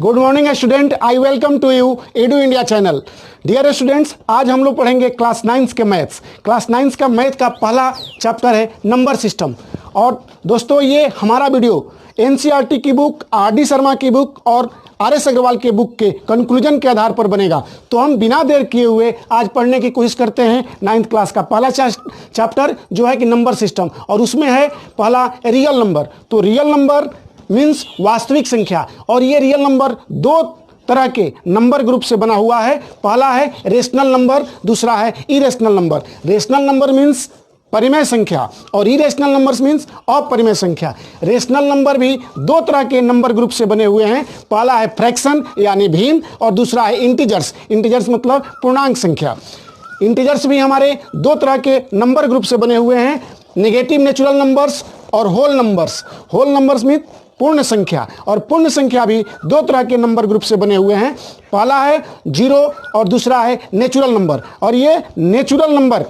Good morning student, I welcome to you Edu India channel. Dear students, आज हम लोग पढ़ेंगे क्लास 9 के मैथ्स। क्लास 9 का मैथ का पहला चैप्टर है नंबर सिस्टम। और दोस्तों, ये हमारा वीडियो एनसीईआरटी की बुक, आर.डी. शर्मा की बुक और आर.एस. अग्रवाल के बुक के कंक्लूजन के आधार पर बनेगा। तो हम बिना देर किए हुए आज पढ़ने की कोशिश करते हैं 9th क्लास का पहला चैप्टर, जो है कि नंबर सिस्टम। और उसमें है पहला रियल नंबर। तो रियल नंबर मीन्स वास्तविक संख्या। और ये रियल नंबर दो तरह के नंबर ग्रुप से बना हुआ है। पहला है रेशनल नंबर, दूसरा है irrational number. Rational number means परिमेय संख्या और इरेशनल नंबर्स मीन्स अपरिमेय संख्या। रेशनल नंबर भी दो तरह के नंबर ग्रुप से बने हुए हैं। पहला है फ्रैक्शन यानी भिन्न, और दूसरा है इंटीजर्स। इंटीजर्स मतलब पूर्णांक संख्या। इंटीजर्स भी हमारे दो तरह के नंबर ग्रुप से बने हुए हैं, नेगेटिव नेचुरल नंबर्स और whole numbers. Whole numbers mean पूर्ण संख्या, और पूर्ण संख्या भी दो तरह के नंबर ग्रुप से बने हुए हैं। पहला है जीरो और दूसरा है नेचुरल नंबर। और ये नेचुरल नंबर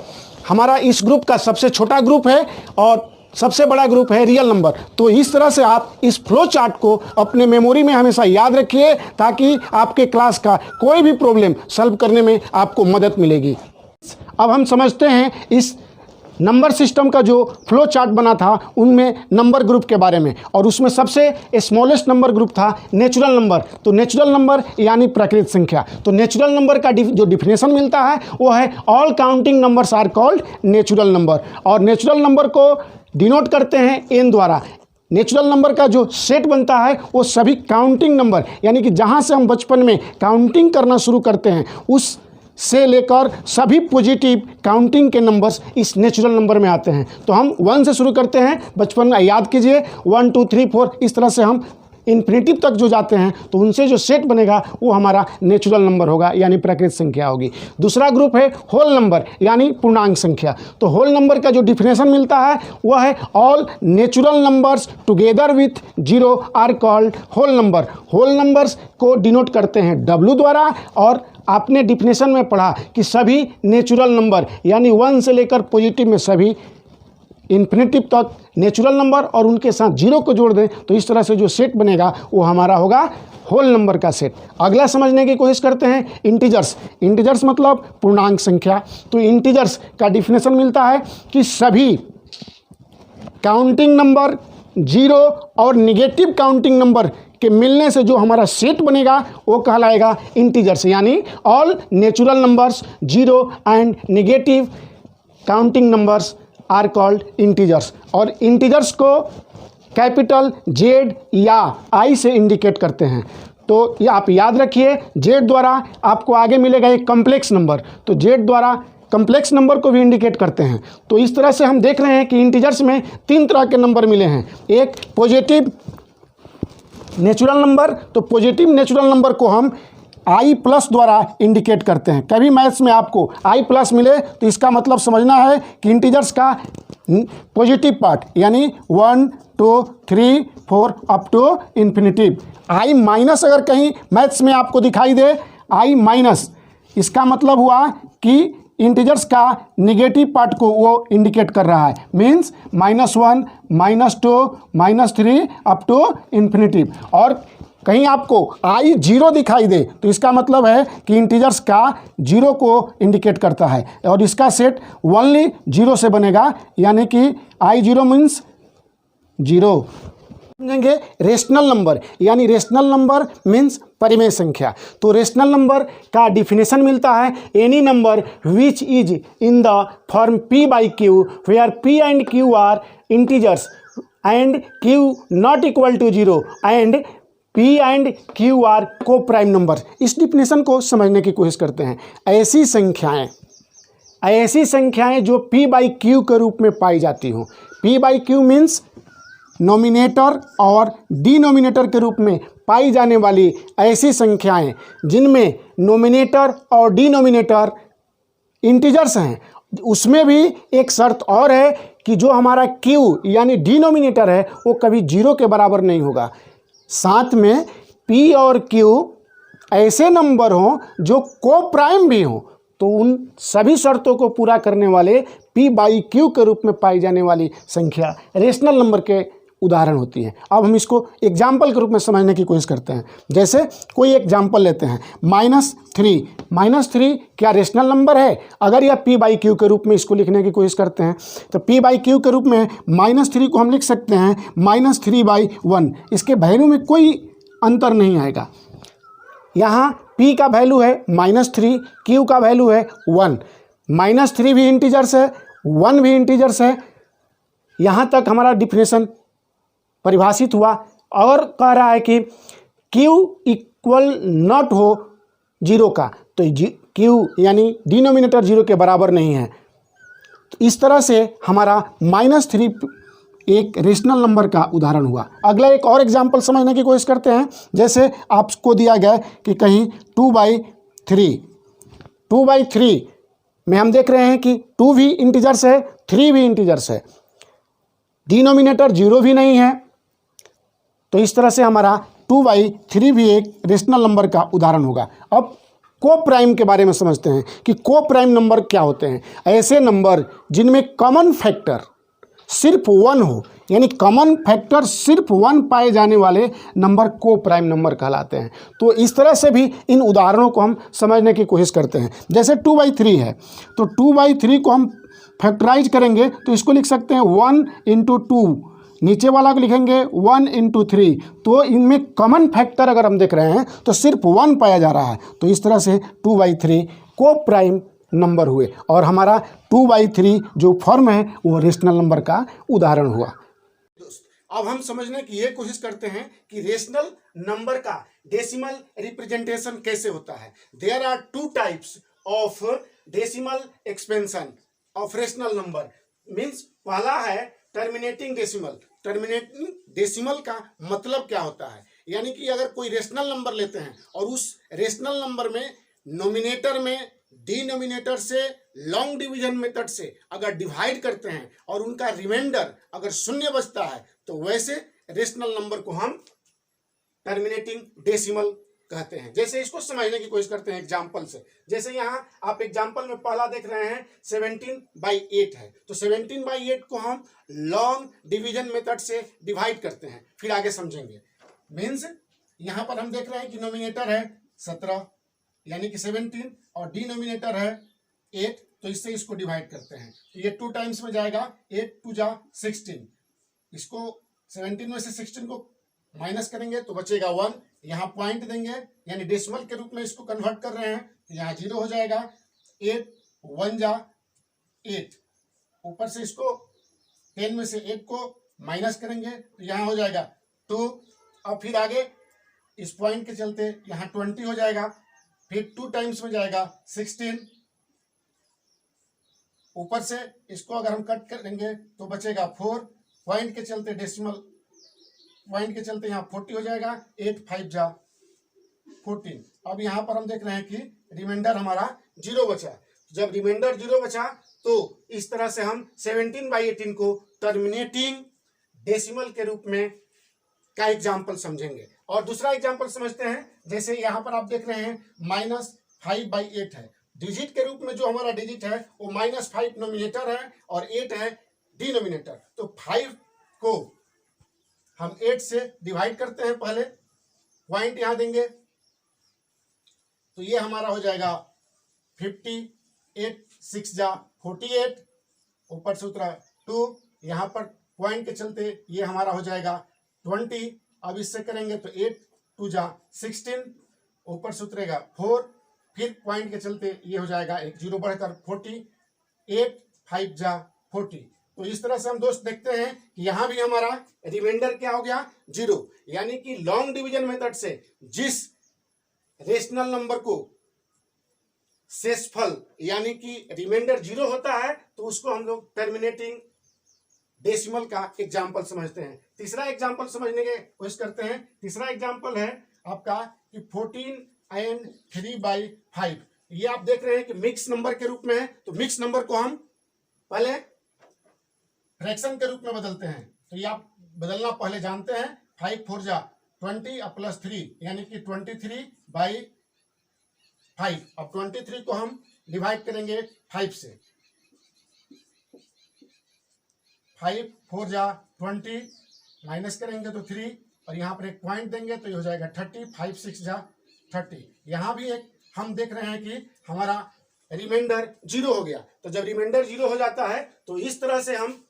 हमारा इस ग्रुप का सबसे छोटा ग्रुप है और सबसे बड़ा ग्रुप है रियल नंबर। तो इस तरह से आप इस फ्लो चार्ट को अपने मेमोरी में हमेशा याद रखिए, ताकि आपके क्लास का कोई भी प्रॉब्लम सॉल्व करने में आपको मदद मिलेगी। अब हम समझते हैं इस नंबर सिस्टम का जो फ्लो चार्ट बना था उनमें नंबर ग्रुप के बारे में। और उसमें सबसे स्मॉलेस्ट नंबर ग्रुप था नेचुरल नंबर। तो नेचुरल नंबर यानी प्राकृतिक संख्या। तो नेचुरल नंबर का जो डिफिनेशन मिलता है वो है all counting numbers are called natural number. और नेचुरल नंबर को डिनोट करते हैं एन द्वारा। नेचुरल नंबर का जो सेट बनता है वो सभी काउंटिंग नंबर, यानी कि जहाँ से हम बचपन में काउंटिंग करना शुरू करते हैं उस से लेकर सभी पॉजिटिव काउंटिंग के नंबर्स इस नेचुरल नंबर में आते हैं। तो हम 1 से शुरू करते हैं, बचपन में याद कीजिए 1 2 3 4, इस तरह से हम इन्फिनिटिव तक जो जाते हैं तो उनसे जो सेट बनेगा वो हमारा नेचुरल नंबर होगा, यानी प्राकृतिक संख्या होगी। दूसरा ग्रुप है होल नंबर यानी पूर्णांक संख्या। तो होल नंबर का जो डिफिनेशन मिलता है वह है all natural numbers together with zero are called whole number. Whole numbers को डिनोट करते हैं W द्वारा। और आपने डिफिनेशन में पढ़ा कि सभी नेचुरल नंबर यानी 1 से लेकर पॉजिटिव में सभी इन्फिनिटिव तक नेचुरल नंबर और उनके साथ जीरो को जोड़ दें तो इस तरह से जो सेट बनेगा वो हमारा होगा होल नंबर का सेट। अगला समझने की कोशिश करते हैं इंटीजर्स। इंटीजर्स मतलब पूर्णांक संख्या। तो इंटीजर्स का डिफिनेशन मिलता है कि सभी काउंटिंग नंबर जीरो और निगेटिव काउंटिंग नंबर के मिलने से जो हमारा सेट बनेगा वो कहलाएगा इंटीजर्स, यानी all natural numbers zero and negative counting numbers are called integers. और इंटीजर्स को कैपिटल जेड या आई से इंडिकेट करते हैं। तो ये आप याद रखिए, जेड द्वारा आपको आगे मिलेगा एक कॉम्प्लेक्स नंबर। तो जेड द्वारा कॉम्प्लेक्स नंबर को भी इंडिकेट करते हैं। तो इस तरह से हम देख रहे हैं कि इंटीजर्स में 3 तरह के नंबर मिले हैं। एक पॉजिटिव नेचुरल नंबर। तो पॉजिटिव नेचुरल नंबर को हम आई प्लस द्वारा इंडिकेट करते हैं। कभी मैथ्स में आपको आई प्लस मिले तो इसका मतलब समझना है कि इंटीजर्स का पॉजिटिव पार्ट यानी 1 2 3 4 up to infinitive. I minus अगर कहीं मैथ्स में आपको दिखाई दे आई माइनस, इसका मतलब हुआ कि इंटीजर्स का निगेटिव पार्ट को वो इंडिकेट कर रहा है। Means -1 -2 -3 up to infinitive. और कहीं आपको आई जीरो दिखाई दे तो इसका मतलब है कि इंटीजर्स का जीरो को इंडिकेट करता है और इसका सेट ओनली जीरो से बनेगा, यानी कि आई जीरो मीन्स जीरो। समझेंगे रेशनल नंबर, यानी रेशनल नंबर मीन्स परिमेय संख्या। तो रेशनल नंबर का डिफिनेशन मिलता है any number which is in the form p by q where p and q are integers and q not equal to zero and p and q are coprime number. इस definition को समझने की कोशिश करते हैं। ऐसी संख्याएं जो p by q के रूप में पाई जाती हों। p by q means nominator और डिनोमिनेटर के रूप में पाई जाने वाली ऐसी संख्याएं जिनमें नोमिनेटर और डिनोमिनेटर इंटीजर्स हैं। उसमें भी एक शर्त और है कि जो हमारा q यानी डिनोमिनेटर है वो कभी जीरो के बराबर नहीं होगा। साथ में p और q ऐसे नंबर हों जो को प्राइम भी हों। तो उन सभी शर्तों को पूरा करने वाले p by q के रूप में पाई जाने वाली संख्या रेशनल नंबर के उदाहरण होती हैं। अब हम इसको एग्जाम्पल के रूप में समझने की कोशिश करते हैं। जैसे कोई एग्जाम्पल लेते हैं, -3 क्या रेशनल नंबर है? अगर यह p/q के रूप में इसको लिखने की कोशिश करते हैं तो p/q के रूप में -3 को हम लिख सकते हैं -3/1। इसके वैल्यू में कोई अंतर नहीं आएगा। यहाँ p का वैल्यू है -3, q का वैल्यू है 1। -3 भी इंटीजर्स है, 1 भी इंटीजर्स है। यहाँ तक हमारा डिफिनेशन परिभाषित हुआ। और कह रहा है कि q इक्वल नॉट हो 0 का, तो q यानी डिनोमिनेटर 0 के बराबर नहीं है। तो इस तरह से हमारा -3 एक रेशनल नंबर का उदाहरण हुआ। अगला एक और एग्जाम्पल समझने की कोशिश करते हैं। जैसे आपको दिया गया कि कहीं 2/3 में हम देख रहे हैं कि 2 भी इंटीजर्स है, 3 भी इंटीजर्स है, डिनोमिनेटर 0 भी नहीं है। तो इस तरह से हमारा 2/3 भी एक रेशनल नंबर का उदाहरण होगा। अब को प्राइम के बारे में समझते हैं कि को प्राइम नंबर क्या होते हैं। ऐसे नंबर जिनमें कॉमन फैक्टर सिर्फ 1 हो, यानी कॉमन फैक्टर सिर्फ 1 पाए जाने वाले नंबर को प्राइम नंबर कहलाते हैं। तो इस तरह से भी इन उदाहरणों को हम समझने की कोशिश करते हैं। जैसे 2/3 है, तो 2/3 को हम फैक्टराइज करेंगे तो इसको लिख सकते हैं 1 × 2, नीचे वाला को लिखेंगे 1 × 3। तो इनमें कॉमन फैक्टर अगर हम देख रहे हैं तो सिर्फ 1 पाया जा रहा है। तो इस तरह से 2/3 को प्राइम नंबर हुए और हमारा 2/3 जो फॉर्म है वो रेशनल नंबर का उदाहरण हुआ। अब हम समझने की ये कोशिश करते हैं कि रेशनल नंबर का डेसिमल रिप्रेजेंटेशन कैसे होता है। There are 2 types of decimal expansion of rational number. Means पहला है टर्मिनेटिंग डेसिमल। टर्मिनेटिंग डेसिमल का मतलब क्या होता है, यानी कि अगर कोई रेशनल नंबर लेते हैं और उस रेशनल नंबर में नोमिनेटर में डिनोमिनेटर से लॉन्ग डिवीजन मेथड से अगर डिवाइड करते हैं और उनका रिमाइंडर अगर शून्य बचता है तो वैसे रेशनल नंबर को हम टर्मिनेटिंग डेसिमल कहते हैं। जैसे इसको समझने की कोशिश करते हैं एग्जाम्पल से। जैसे यहाँ आप एग्जाम्पल में पहला देख रहे हैं 17/8 है, तो 17/8 को हम लॉन्ग डिवीजन मेथड से डिवाइड करते हैं, फिर आगे समझेंगे। मीन्स यहाँ पर हम देख रहे हैं कि नोमिनेटर है 17 यानी कि 17 और डिनोमिनेटर है 8, तो इससे इसको डिवाइड करते हैं तो ये 2 टाइम्स में जाएगा, 8 × 2 = 16। इसको 17 में से 16 को माइनस करेंगे तो बचेगा 1। यहाँ पॉइंट देंगे यानी डेसिमल के रूप में इसको कन्वर्ट कर रहे हैं तो यहाँ 0 हो जाएगा। 8 1 = 8, ऊपर से इसको 10 में से 8 को माइनस करेंगे तो यहाँ हो जाएगा 2। अब फिर आगे इस पॉइंट के चलते यहाँ 20 हो जाएगा, फिर 2 टाइम्स में जाएगा 16, ऊपर से इसको अगर हम कट करेंगे तो बचेगा 4। पॉइंट के चलते डेसिमल पॉइंट के चलते यहाँ 40 हो जाएगा। 8 5 = 14। अब यहाँ पर हम देख रहे हैं कि रिमाइंडर हमारा 0 बचा। जब रिमाइंडर 0 बचा तो इस तरह से हम 17/18 को टर्मिनेटिंग डेसिमल के रूप में का एग्जाम्पल समझेंगे। और दूसरा एग्जाम्पल समझते हैं। जैसे यहाँ पर आप देख रहे हैं -5/8 है, डिजिट के रूप में जो हमारा डिजिट है वो -5 नोमिनेटर है और 8 है डिनोमिनेटर। तो 5 को हम 8 से डिवाइड करते हैं, पहले पॉइंट यहां देंगे तो ये हमारा हो जाएगा 50। 8 6 = 48, ऊपर से उतरा 2, यहाँ पर पॉइंट के चलते ये हमारा हो जाएगा 20। अब इससे करेंगे तो 8 2 = 16, ऊपर से उतरेगा 4, फिर पॉइंट के चलते ये हो जाएगा एक 0 बढ़कर 40। 8 5 = 40। तो इस तरह से हम दोस्त देखते हैं कि यहां भी हमारा रिमाइंडर क्या हो गया 0, यानी कि लॉन्ग डिवीजन मेथड से जिस रेशनल नंबर को शेषफल यानी कि रिमाइंडर 0 होता है तो उसको हम लोग टर्मिनेटिंग डेसिमल का एग्जाम्पल समझते हैं। तीसरा एग्जाम्पल समझने की कोशिश करते हैं। तीसरा एग्जाम्पल है आपका कि 14 and 3/5। ये आप देख रहे हैं कि मिक्स नंबर के रूप में है, तो मिक्स नंबर को हम पहले फ्रैक्शन के रूप में बदलते हैं। तो ये आप बदलना पहले जानते हैं। 5 4 = 20 और +3 यानी कि 23/5। अब 23 को हम डिवाइड करेंगे 5 से। 5 4 = 20, माइनस करेंगे तो 3 और यहाँ पर एक पॉइंट देंगे तो ये हो जाएगा 30, 5 6 जा 30। यहाँ भी एक हम देख रहे हैं कि हमारा रिमाइंडर 0 हो गया। तो जब रिमाइंडर 0 हो जाता है तो इस तरह से हम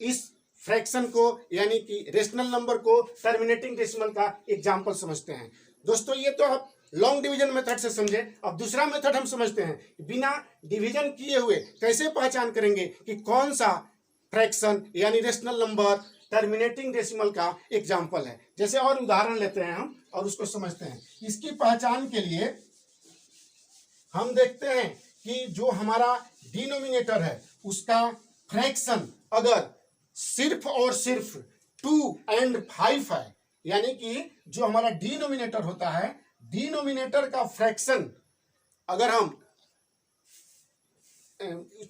इस फ्रैक्शन को यानी कि रेशनल नंबर को टर्मिनेटिंग डेसिमल का एग्जाम्पल समझते हैं। दोस्तों ये तो आप लॉन्ग डिवीजन मेथड से समझे। अब दूसरा मेथड हम समझते हैं, बिना डिवीजन किए हुए कैसे पहचान करेंगे कि कौन सा फ्रैक्शन यानी रेशनल नंबर टर्मिनेटिंग डेसिमल का एग्जाम्पल है। जैसे और उदाहरण लेते हैं हम और उसको समझते हैं। इसकी पहचान के लिए हम देखते हैं कि जो हमारा डिनोमिनेटर है उसका फ्रैक्शन अगर सिर्फ और सिर्फ 2 और 5 है, यानी कि जो हमारा डिनोमिनेटर होता है, डिनोमिनेटर का फ्रैक्शन अगर हम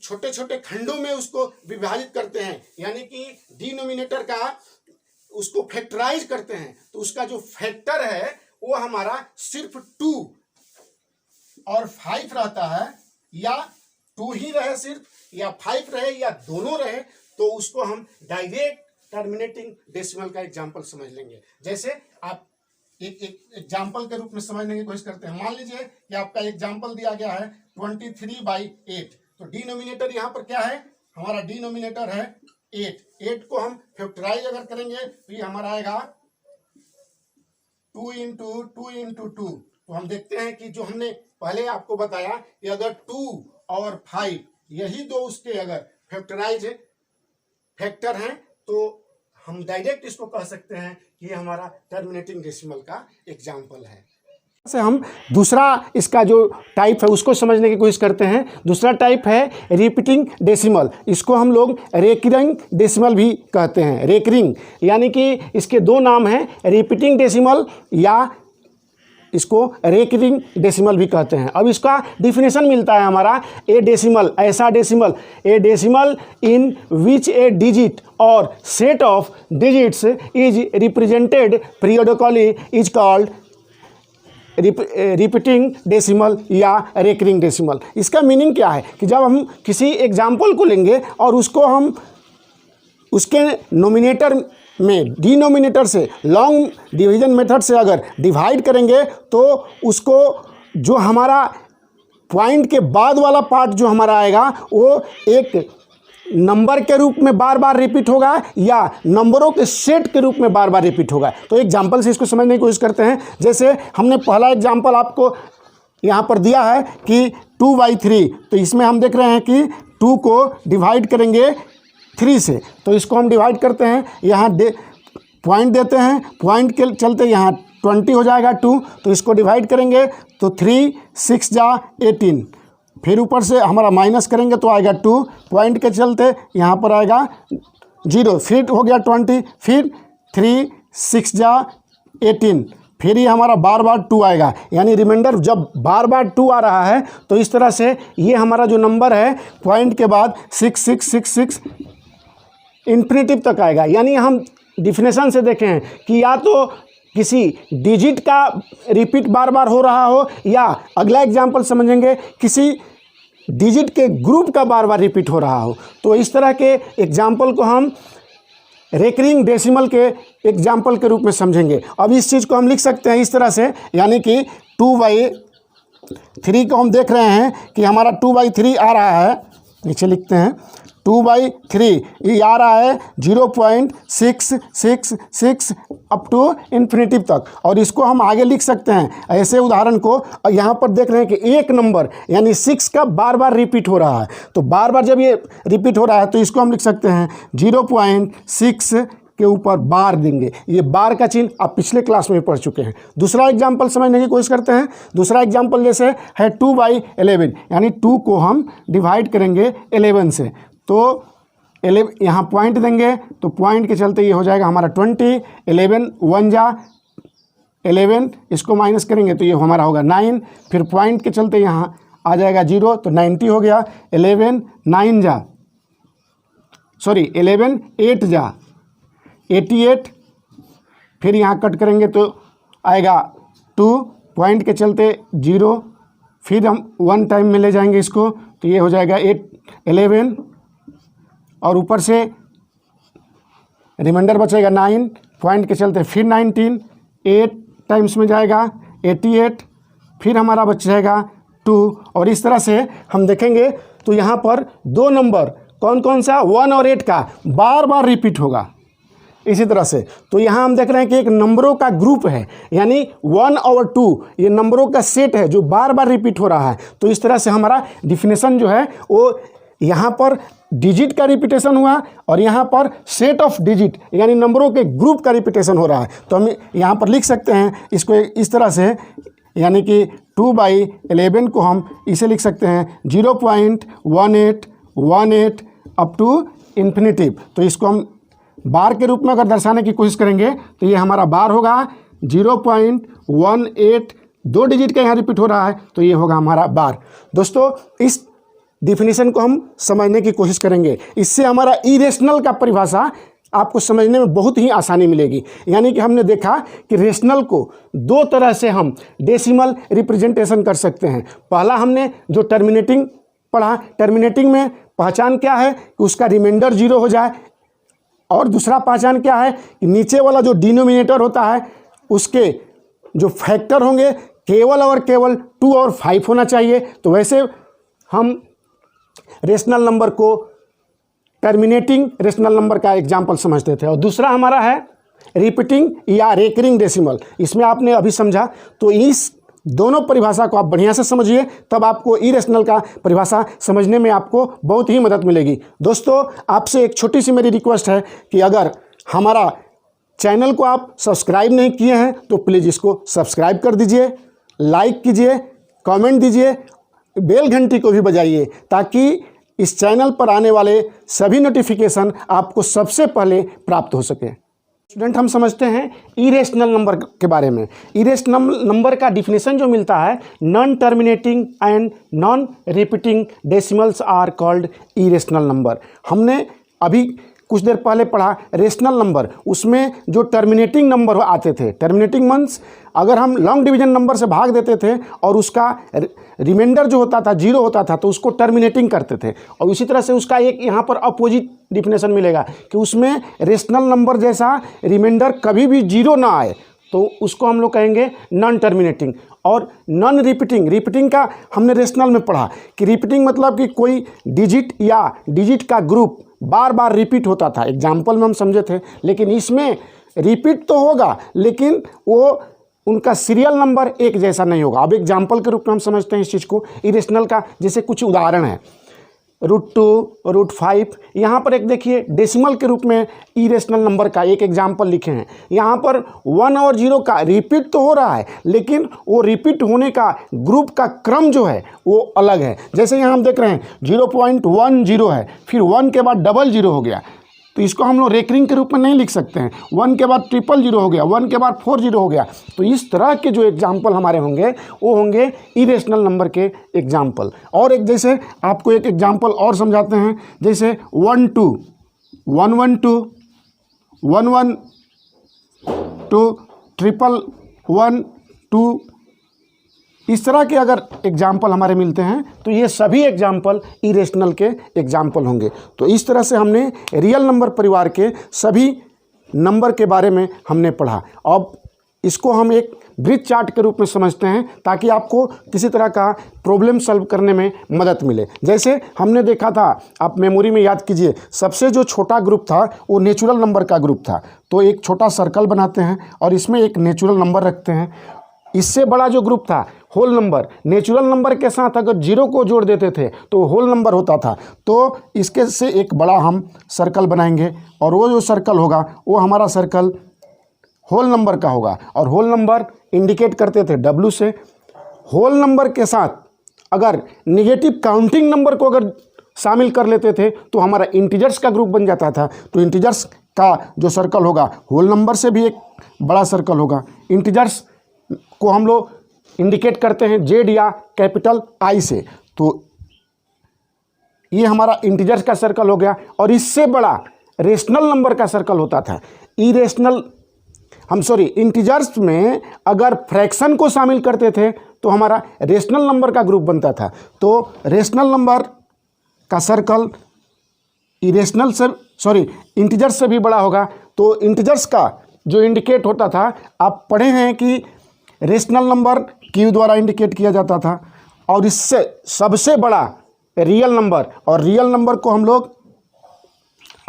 छोटे छोटे खंडों में उसको विभाजित करते हैं, यानी कि डिनोमिनेटर का उसको फैक्टराइज करते हैं, तो उसका जो फैक्टर है वो हमारा सिर्फ 2 और 5 रहता है, या 2 ही रहे सिर्फ या 5 रहे या दोनों रहे, तो उसको हम डायरेक्ट टर्मिनेटिंग डेसिमल का एग्जाम्पल समझ लेंगे। जैसे आप एक एग्जाम्पल के रूप में समझने की कोशिश करते हैं। मान लीजिए कि आपका एग्जाम्पल दिया गया है 23/8, तो डिनोमिनेटर यहाँ पर क्या है, हमारा डिनोमिनेटर है 8 को हम फैक्टराइज अगर करेंगे तो ये हमारा आएगा 2 × 2 तो हम देखते हैं कि जो हमने पहले आपको बताया कि अगर 2 और 5 यही दो उसके अगर फैक्टराइज फैक्टर हैं तो हम डायरेक्ट इसको कह सकते हैं कि ये हमारा टर्मिनेटिंग डेसिमल का एग्जाम्पल है। से हम दूसरा इसका जो टाइप है उसको समझने की कोशिश करते हैं। दूसरा टाइप है रिपीटिंग डेसिमल। इसको हम लोग रेकरिंग डेसिमल भी कहते हैं। रेकरिंग यानी कि इसके दो नाम हैं, रिपीटिंग डेसिमल या इसको रेकरिंग डेसिमल भी कहते हैं। अब इसका डिफिनेशन मिलता है हमारा, ए डेसिमल ऐसा decimal, a decimal in which a digit और set of digits is represented periodically is called repeating decimal या रेकरिंग डेसिमल। इसका मीनिंग क्या है कि जब हम किसी एग्जाम्पल को लेंगे और उसको हम उसके नोमिनेटर में डिनोमिनेटर से लॉन्ग डिवीजन मेथड से अगर डिवाइड करेंगे तो उसको जो हमारा पॉइंट के बाद वाला पार्ट जो हमारा आएगा वो एक नंबर के रूप में बार बार रिपीट होगा या नंबरों के सेट के रूप में बार बार रिपीट होगा। तो एग्जाम्पल से इसको समझने की कोशिश करते हैं। जैसे हमने पहला एग्जाम्पल आपको यहाँ पर दिया है कि 2/3, तो इसमें हम देख रहे हैं कि 2 को डिवाइड करेंगे 3 से, तो इसको हम डिवाइड करते हैं, यहाँ पॉइंट देते हैं, पॉइंट के चलते यहाँ 20 हो जाएगा 2, तो इसको डिवाइड करेंगे तो 3 6 जा 18, फिर ऊपर से हमारा माइनस करेंगे तो आएगा 2, पॉइंट के चलते यहाँ पर आएगा 0, फिर हो गया 20, फिर 3 6 जा 18, फिर ये हमारा बार बार 2 आएगा। यानी रिमाइंडर जब बार बार 2 आ रहा है तो इस तरह से ये हमारा जो नंबर है पॉइंट के बाद 6 6 6 6 इन्फिनिटिव तक आएगा। यानी हम डिफिनेशन से देखें हैं कि या तो किसी डिजिट का रिपीट बार बार हो रहा हो, या अगला एग्जाम्पल समझेंगे किसी डिजिट के ग्रुप का बार बार रिपीट हो रहा हो। तो इस तरह के एग्जाम्पल को हम रेकरिंग डेसिमल के एग्जाम्पल के रूप में समझेंगे। अब इस चीज़ को हम लिख सकते हैं इस तरह से, यानी कि 2/3 को हम देख रहे हैं कि हमारा 2/3 आ रहा है, नीचे लिखते हैं 2/3 ये आ रहा है 0.666 अप टू इन्फिनिटिव तक, और इसको हम आगे लिख सकते हैं ऐसे उदाहरण को। और यहाँ पर देख रहे हैं कि एक नंबर यानी 6 का बार बार रिपीट हो रहा है, तो बार बार जब ये रिपीट हो रहा है तो इसको हम लिख सकते हैं 0.6 के ऊपर बार देंगे। ये बार का चिन्ह आप पिछले क्लास में पढ़ चुके हैं। दूसरा एग्जाम्पल समझने की कोशिश करते हैं। दूसरा एग्जाम्पल जैसे है 2/11, यानी 2 को हम डिवाइड करेंगे 11 से, तो 11 यहाँ पॉइंट देंगे तो पॉइंट के चलते ये हो जाएगा हमारा 20, 11 1 जा 11, इसको माइनस करेंगे तो ये हमारा होगा 9, फिर पॉइंट के चलते यहाँ आ जाएगा 0 तो 90 हो गया। 11 8 जा 88, फिर यहाँ कट करेंगे तो आएगा 2, पॉइंट के चलते 0, फिर हम 1 टाइम में ले जाएंगे इसको तो ये हो जाएगा 11, और ऊपर से रिमाइंडर बचेगा 9, पॉइंट के चलते फिर 19, 8 टाइम्स में जाएगा 88, फिर हमारा बच जाएगा 2। और इस तरह से हम देखेंगे तो यहाँ पर दो नंबर कौन कौन सा 1 और 8 का बार बार रिपीट होगा। इसी तरह से तो यहाँ हम देख रहे हैं कि एक नंबरों का ग्रुप है, यानी 1 और 2 ये नंबरों का सेट है जो बार बार रिपीट हो रहा है। तो इस तरह से हमारा डिफिनेशन जो है वो यहाँ पर डिजिट का रिपीटेशन हुआ और यहाँ पर सेट ऑफ डिजिट यानी नंबरों के ग्रुप का रिपीटेशन हो रहा है। तो हम यहाँ पर लिख सकते हैं इसको इस तरह से, यानी कि 2/11 को हम इसे लिख सकते हैं 0.1818 अप टू इन्फिनिटिव। तो इसको हम बार के रूप में अगर दर्शाने की कोशिश करेंगे तो ये हमारा बार होगा 0.18, 2 डिजिट का यहाँ रिपीट हो रहा है तो ये होगा हमारा बार। दोस्तों इस डिफिनीशन को हम समझने की कोशिश करेंगे, इससे हमारा इरेशनल का परिभाषा आपको समझने में बहुत ही आसानी मिलेगी। यानी कि हमने देखा कि रेशनल को दो तरह से हम डेसिमल रिप्रेजेंटेशन कर सकते हैं। पहला हमने जो टर्मिनेटिंग पढ़ा, टर्मिनेटिंग में पहचान क्या है कि उसका रिमाइंडर 0 हो जाए, और दूसरा पहचान क्या है कि नीचे वाला जो डिनोमिनेटर होता है उसके जो फैक्टर होंगे केवल और केवल 2 और 5 होना चाहिए। तो वैसे हम रेशनल नंबर को टर्मिनेटिंग रेशनल नंबर का एग्जाम्पल समझते थे। और दूसरा हमारा है रिपीटिंग या रेकरिंग डेसिमल। इसमें आपने अभी समझा, तो इस दोनों परिभाषा को आप बढ़िया से समझिए, तब आपको इरेशनल का परिभाषा समझने में आपको बहुत ही मदद मिलेगी। दोस्तों आपसे एक छोटी सी मेरी रिक्वेस्ट है कि अगर हमारा चैनल को आप सब्सक्राइब नहीं किए हैं तो प्लीज़ इसको सब्सक्राइब कर दीजिए, लाइक कीजिए, कमेंट दीजिए, बेल घंटी को भी बजाइए ताकि इस चैनल पर आने वाले सभी नोटिफिकेशन आपको सबसे पहले प्राप्त हो सके। स्टूडेंट हम समझते हैं इरेशनल नंबर के बारे में। इरेशनल नंबर का डिफिनेशन जो मिलता है, non terminating and non repeating decimals are called irrational number. हमने अभी कुछ देर पहले पढ़ा रेशनल नंबर, उसमें जो टर्मिनेटिंग नंबर आते थे, टर्मिनेटिंग मीन्स अगर हम लॉन्ग डिवीजन नंबर से भाग देते थे और उसका रिमाइंडर जो होता था 0 होता था तो उसको टर्मिनेटिंग करते थे। और इसी तरह से उसका एक यहाँ पर अपोजिट डिफिनेशन मिलेगा कि उसमें रेशनल नंबर जैसा रिमाइंडर कभी भी 0 ना आए तो उसको हम लोग कहेंगे नॉन टर्मिनेटिंग। और नॉन रिपीटिंग, रिपीटिंग का हमने रेशनल में पढ़ा कि रिपीटिंग मतलब कि कोई डिजिट या डिजिट का ग्रुप बार बार रिपीट होता था, एग्जाम्पल में हम समझे थे। लेकिन इसमें रिपीट तो होगा लेकिन वो उनका सीरियल नंबर एक जैसा नहीं होगा। अब एग्जाम्पल के रूप में हम समझते हैं इस चीज़ को इरेशनल का। जैसे कुछ उदाहरण है, √2, √5, यहाँ पर एक देखिए डेसिमल के रूप में इरेशनल नंबर का एक एग्जाम्पल लिखे हैं। यहाँ पर 1 और 0 का रिपीट तो हो रहा है लेकिन वो रिपीट होने का ग्रुप का क्रम जो है वो अलग है। जैसे यहाँ हम देख रहे हैं 0.10 है, फिर 1 के बाद 00 हो गया, तो इसको हम लोग रेकरिंग के रूप में नहीं लिख सकते हैं। 1 के बाद 000 हो गया, 1 के बाद 40 हो गया। तो इस तरह के जो एग्जाम्पल हमारे होंगे वो होंगे इरेशनल नंबर के एग्जाम्पल। और एक जैसे आपको एक एग्जाम्पल और समझाते हैं, जैसे 12, 112, 112, 111, इस तरह के अगर एग्जाम्पल हमारे मिलते हैं तो ये सभी एग्जाम्पल इरेशनल के एग्जाम्पल होंगे। तो इस तरह से हमने रियल नंबर परिवार के सभी नंबर के बारे में हमने पढ़ा। अब इसको हम एक ब्रिज चार्ट के रूप में समझते हैं ताकि आपको किसी तरह का प्रॉब्लम सॉल्व करने में मदद मिले। जैसे हमने देखा था, आप मेमोरी में याद कीजिए, सबसे जो छोटा ग्रुप था वो नेचुरल नंबर का ग्रुप था। तो एक छोटा सर्कल बनाते हैं और इसमें एक नेचुरल नंबर रखते हैं। इससे बड़ा जो ग्रुप था होल नंबर, नेचुरल नंबर के साथ अगर 0 को जोड़ देते थे तो होल नंबर होता था। तो इसके से एक बड़ा हम सर्कल बनाएंगे और वो जो सर्कल होगा वो हमारा सर्कल होल नंबर का होगा। और होल नंबर इंडिकेट करते थे W से। होल नंबर के साथ अगर नेगेटिव काउंटिंग नंबर को अगर शामिल कर लेते थे तो हमारा इंटीजर्स का ग्रुप बन जाता था। तो इंटीजर्स का जो सर्कल होगा होल नंबर से भी एक बड़ा सर्कल होगा। इंटीजर्स को हम लोग इंडिकेट करते हैं Z या कैपिटल I से। तो ये हमारा इंटीजर्स का सर्कल हो गया। और इससे बड़ा रेशनल नंबर का सर्कल होता था। इंटीजर्स में अगर फ्रैक्शन को शामिल करते थे तो हमारा रेशनल नंबर का ग्रुप बनता था। तो रेशनल नंबर का सर्कल इरेशनल से इंटीजर्स से भी बड़ा होगा। तो इंटीजर्स का जो इंडिकेट होता था, आप पढ़े हैं कि रेशनल नंबर क्यू द्वारा इंडिकेट किया जाता था, और इससे सबसे बड़ा रियल नंबर, और रियल नंबर को हम लोग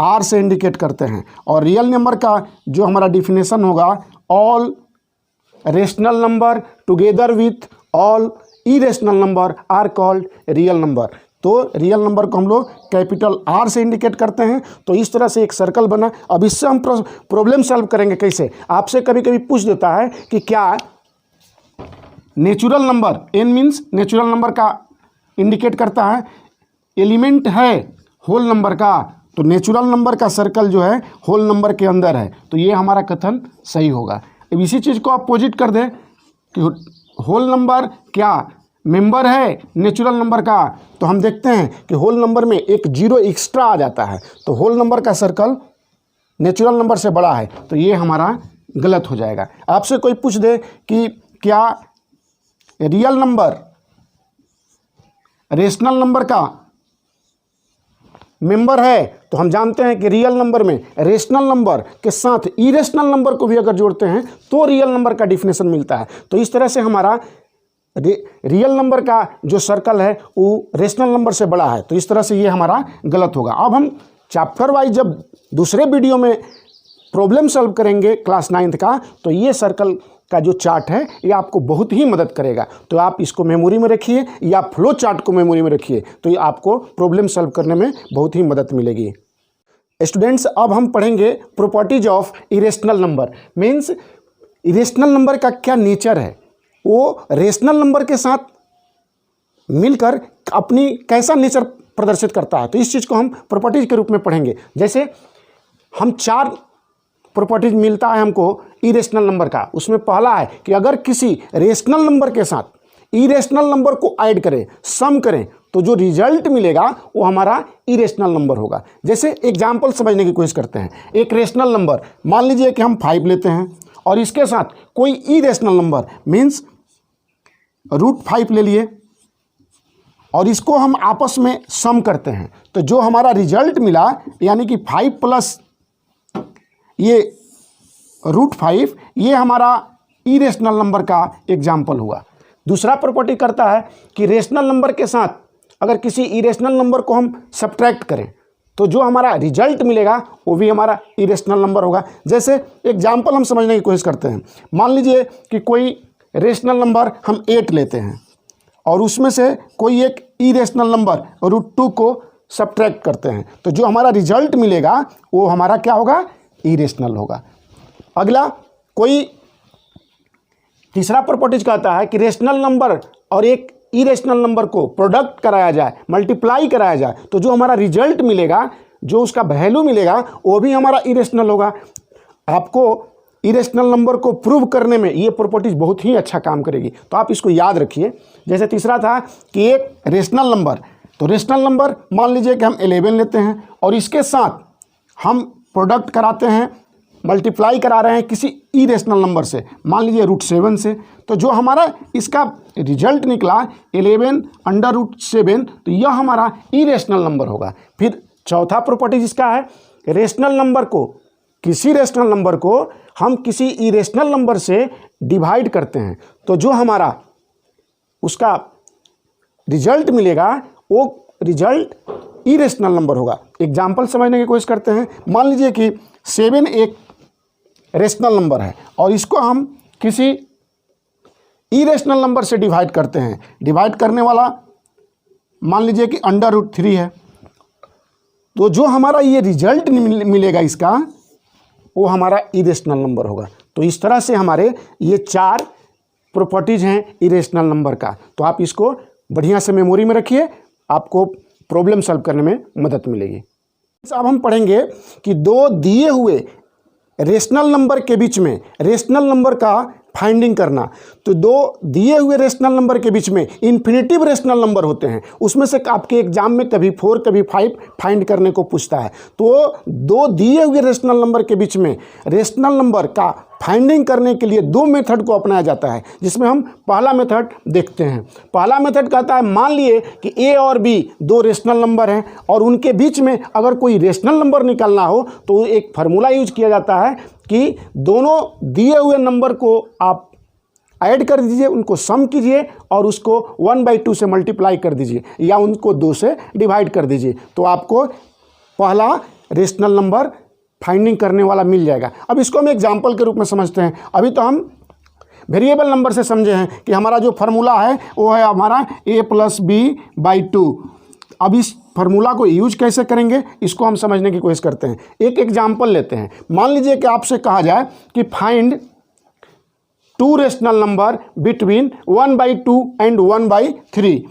आर से इंडिकेट करते हैं। और रियल नंबर का जो हमारा डिफिनेशन होगा, all rational number together with all irrational number are called real number. तो रियल नंबर को हम लोग कैपिटल आर से इंडिकेट करते हैं। तो इस तरह से एक सर्कल बना। अब इससे हम प्रॉब्लम सॉल्व करेंगे कैसे। आपसे कभी कभी पूछ देता है कि क्या natural number, N means natural number का इंडिकेट करता है, एलिमेंट है होल नंबर का, तो नेचुरल नंबर का सर्कल जो है होल नंबर के अंदर है। तो ये हमारा कथन सही होगा। अब इसी चीज़ को अपोजिट कर दें कि होल नंबर क्या मेंबर है नेचुरल नंबर का, तो हम देखते हैं कि होल नंबर में एक जीरो एक्स्ट्रा आ जाता है। तो होल नंबर का सर्कल नेचुरल नंबर से बड़ा है, तो ये हमारा गलत हो जाएगा। आपसे कोई पूछ दे कि क्या रियल नंबर रेशनल नंबर का मेंबर है, तो हम जानते हैं कि रियल नंबर में रेशनल नंबर के साथ इरेशनल नंबर को भी अगर जोड़ते हैं तो रियल नंबर का डिफिनेशन मिलता है। तो इस तरह से हमारा रियल नंबर का जो सर्कल है वो रेशनल नंबर से बड़ा है। तो इस तरह से ये हमारा गलत होगा। अब हम चैप्टर वाइज जब दूसरे वीडियो में प्रॉब्लम सॉल्व करेंगे क्लास 9th का, तो ये सर्कल का जो चार्ट है ये आपको बहुत ही मदद करेगा। तो आप इसको मेमोरी में रखिए या फ्लो चार्ट को मेमोरी में रखिए, तो ये आपको प्रॉब्लम सॉल्व करने में बहुत ही मदद मिलेगी। स्टूडेंट्स, अब हम पढ़ेंगे properties of irrational number. Means irrational number का क्या नेचर है, वो रेशनल नंबर के साथ मिलकर अपनी कैसा नेचर प्रदर्शित करता है। तो इस चीज़ को हम प्रॉपर्टीज के रूप में पढ़ेंगे। जैसे हम 4 प्रॉपर्टीज मिलता है हमको इरेशनल नंबर का। उसमें पहला है कि अगर किसी रेशनल नंबर के साथ इरेशनल नंबर को ऐड करें, सम करें, तो जो रिजल्ट मिलेगा वो हमारा इरेशनल नंबर होगा। जैसे एग्जाम्पल समझने की कोशिश करते हैं। एक रेशनल नंबर मान लीजिए कि हम 5 लेते हैं और इसके साथ कोई इरेशनल नंबर मीन्स √5 ले लिए और इसको हम आपस में सम करते हैं, तो जो हमारा रिजल्ट मिला यानी कि 5 प्लस ये √5, ये हमारा इरेशनल नंबर का एग्जाम्पल हुआ। दूसरा प्रॉपर्टी करता है कि रेशनल नंबर के साथ अगर किसी इरेशनल नंबर को हम सब्ट्रैक्ट करें तो जो हमारा रिजल्ट मिलेगा वो भी हमारा इरेशनल नंबर होगा। जैसे एग्जाम्पल हम समझने की कोशिश करते हैं। मान लीजिए कि कोई रेशनल नंबर हम 8 लेते हैं और उसमें से कोई एक इरेशनल नंबर √2 को सब्ट्रैक्ट करते हैं, तो जो हमारा रिजल्ट मिलेगा वो हमारा क्या होगा, इरेशनल होगा। अगला कोई तीसरा प्रॉपर्टीज कहता है कि रेशनल नंबर और एक इरेशनल नंबर को प्रोडक्ट कराया जाए, मल्टीप्लाई कराया जाए, तो जो हमारा रिजल्ट मिलेगा, जो उसका वैल्यू मिलेगा वो भी हमारा इरेशनल होगा। आपको इरेशनल नंबर को प्रूव करने में ये प्रॉपर्टीज बहुत ही अच्छा काम करेगी, तो आप इसको याद रखिए। जैसे तीसरा था कि एक रेशनल नंबर, तो रेशनल नंबर मान लीजिए कि हम 11 लेते हैं और इसके साथ हम प्रोडक्ट कराते हैं, मल्टीप्लाई करा रहे हैं किसी इरेशनल नंबर से, मान लीजिए √7 से, तो जो हमारा इसका रिजल्ट निकला 11/√7, तो यह हमारा इरेशनल नंबर होगा। फिर चौथा प्रॉपर्टी जिसका है, रेशनल नंबर को, किसी रेशनल नंबर को हम किसी इरेशनल नंबर से डिवाइड करते हैं, तो जो हमारा उसका रिजल्ट मिलेगा वो रिजल्ट इरेशनल नंबर होगा। एग्जाम्पल समझने की कोशिश करते हैं। मान लीजिए कि 7 एक रेशनल नंबर है और इसको हम किसी इरेशनल नंबर से डिवाइड करते हैं। डिवाइड करने वाला मान लीजिए कि √3 है, तो जो हमारा ये रिजल्ट मिलेगा इसका वो हमारा इरेशनल नंबर होगा। तो इस तरह से हमारे ये 4 प्रॉपर्टीज हैं इरेशनल नंबर का। तो आप इसको बढ़िया से मेमोरी में रखिए, आपको प्रॉब्लम सॉल्व करने में मदद मिलेगी। अब हम पढ़ेंगे कि 2 दिए हुए रेशनल नंबर के बीच में रेशनल नंबर का फाइंडिंग करना। तो दो दिए हुए रेशनल नंबर के बीच में इन्फिनिटिव रेशनल नंबर होते हैं, उसमें से आपके एग्जाम में कभी 4 कभी 5 फाइंड करने को पूछता है। तो दो दिए हुए रेशनल नंबर के बीच में रेशनल नंबर का फाइंडिंग करने के लिए दो मेथड को अपनाया जाता है, जिसमें हम पहला मेथड देखते हैं। पहला मेथड कहता है, मान लिए कि ए और बी दो रेशनल नंबर हैं और उनके बीच में अगर कोई रेशनल नंबर निकालना हो तो एक फार्मूला यूज किया जाता है कि दोनों दिए हुए नंबर को आप ऐड कर दीजिए, उनको सम कीजिए और उसको 1/2 से मल्टीप्लाई कर दीजिए या उनको 2 से डिवाइड कर दीजिए, तो आपको पहला रेशनल नंबर फाइंडिंग करने वाला मिल जाएगा। अब इसको हम एग्जाम्पल के रूप में समझते हैं। अभी तो हम वेरिएबल नंबर से समझे हैं कि हमारा जो फार्मूला है वो है हमारा a + b/2। अब इस फार्मूला को यूज कैसे करेंगे इसको हम समझने की कोशिश करते हैं। एक एग्जाम्पल लेते हैं। मान लीजिए कि आपसे कहा जाए कि find 2 rational number between 1/2 and 1/3।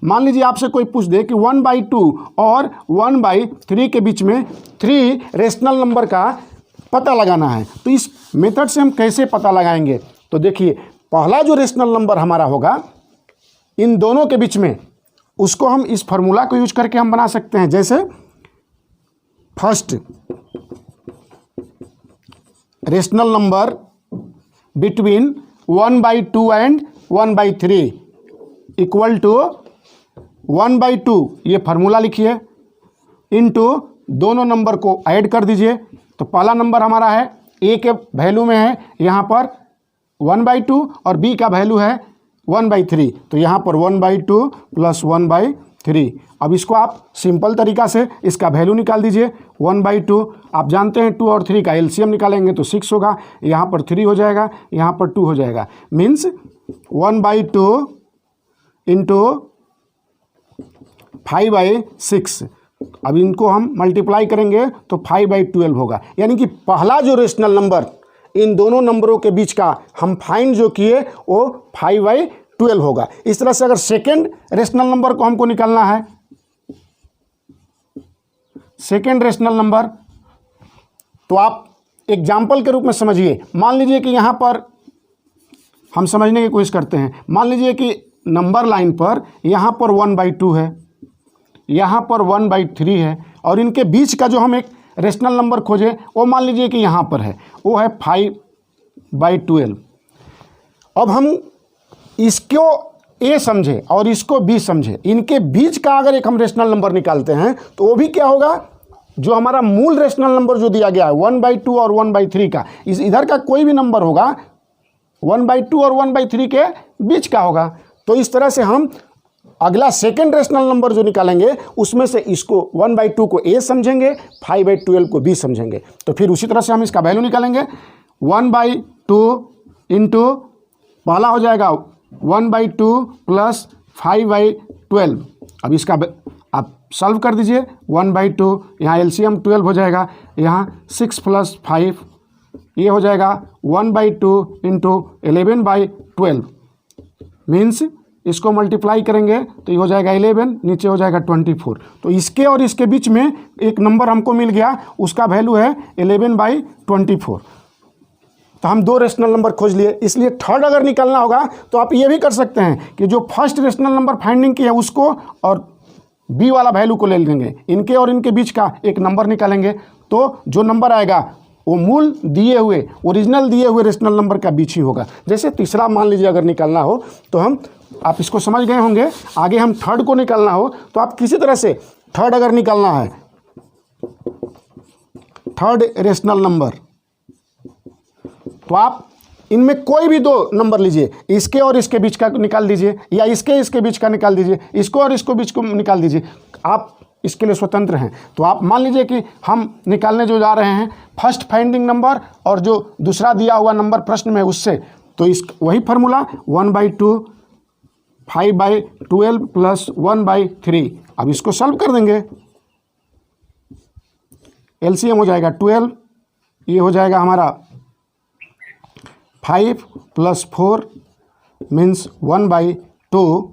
मान लीजिए आपसे कोई पूछ दे कि 1/2 और 1/3 के बीच में 3 रेशनल नंबर का पता लगाना है, तो इस मेथड से हम कैसे पता लगाएंगे? तो देखिए, पहला जो रेशनल नंबर हमारा होगा इन दोनों के बीच में, उसको हम इस फार्मूला को यूज करके हम बना सकते हैं। जैसे first rational number between 1/2 and 1/3 equal to 1/2, ये फार्मूला लिखिए, इनटू दोनों नंबर को ऐड कर दीजिए। तो पहला नंबर हमारा है ए के वैल्यू में है यहाँ पर 1/2 और बी का वैल्यू है 1/3, तो यहाँ पर 1/2 + 1/3। अब इसको आप सिंपल तरीका से इसका वैल्यू निकाल दीजिए। 1/2 आप जानते हैं 2 और 3 का एलसीएम निकालेंगे तो 6 होगा, यहाँ पर 3 हो जाएगा, यहाँ पर 2 हो जाएगा, मीन्स 1/2 इंटू 5/6। अब इनको हम मल्टीप्लाई करेंगे तो 5/12 होगा। यानी कि पहला जो रेशनल नंबर इन दोनों नंबरों के बीच का हम फाइंड जो किए वो 5/12 होगा। इस तरह से अगर सेकेंड रेशनल नंबर को हमको निकालना है, सेकेंड रेशनल नंबर, तो आप एग्जाम्पल के रूप में समझिए। मान लीजिए कि यहाँ पर हम समझने की कोशिश करते हैं। मान लीजिए कि नंबर लाइन पर यहाँ पर 1/2 है, यहाँ पर 1/3 है और इनके बीच का जो हम एक रेशनल नंबर खोजें वो मान लीजिए कि यहाँ पर है, वो है 5/12। अब हम इसको ए समझे और इसको बी समझे, इनके बीच का अगर एक हम रेशनल नंबर निकालते हैं तो वो भी क्या होगा, जो हमारा मूल रेशनल नंबर जो दिया गया है 1/2 और 1/3 का, इस इधर का कोई भी नंबर होगा 1/2 और 1/3 के बीच का होगा। तो इस तरह से हम अगला सेकेंड रेशनल नंबर जो निकालेंगे उसमें से इसको 1/2 को ए समझेंगे, 5/12 को बी समझेंगे। तो फिर उसी तरह से हम इसका वैल्यू निकालेंगे। 1/2 इंटू पहला हो जाएगा 1/2 + 5/12। अब इसका आप सॉल्व कर दीजिए। 1/2 यहाँ एलसीएम 12 हो जाएगा, यहाँ 6 + 5 ये हो जाएगा 1/2 इंटू 11/12, मीन्स इसको मल्टीप्लाई करेंगे तो ये हो जाएगा 11, नीचे हो जाएगा 24। तो इसके और इसके बीच में एक नंबर हमको मिल गया, उसका वैल्यू है 11/24। तो हम दो रेशनल नंबर खोज लिए। इसलिए थर्ड अगर निकालना होगा तो आप ये भी कर सकते हैं कि जो फर्स्ट रेशनल नंबर फाइंडिंग किया है उसको और बी वाला वैल्यू को ले लेंगे, इनके और इनके बीच का एक नंबर निकालेंगे, तो जो नंबर आएगा वो मूल दिए हुए ओरिजिनल दिए हुए रेशनल नंबर का बीच ही होगा। जैसे तीसरा मान लीजिए अगर निकालना हो तो हम, आप इसको समझ गए होंगे, आगे हम थर्ड को निकालना हो तो आप किसी तरह से थर्ड अगर निकालना है, थर्ड रेशनल नंबर, तो आप इनमें कोई भी दो नंबर लीजिए, इसके और इसके बीच का निकाल दीजिए या इसके बीच का निकाल दीजिए, इसको और इसको बीच को निकाल दीजिए, आप इसके लिए स्वतंत्र हैं। तो आप मान लीजिए कि हम निकालने जो जा रहे हैं फर्स्ट फाइंडिंग नंबर और जो दूसरा दिया हुआ नंबर प्रश्न में उससे, तो इस वही फार्मूला 1/2 5/12 + 1/3। अब इसको सॉल्व कर देंगे, एलसीएम हो जाएगा 12, ये हो जाएगा हमारा 5 + 4 मीन्स 1/2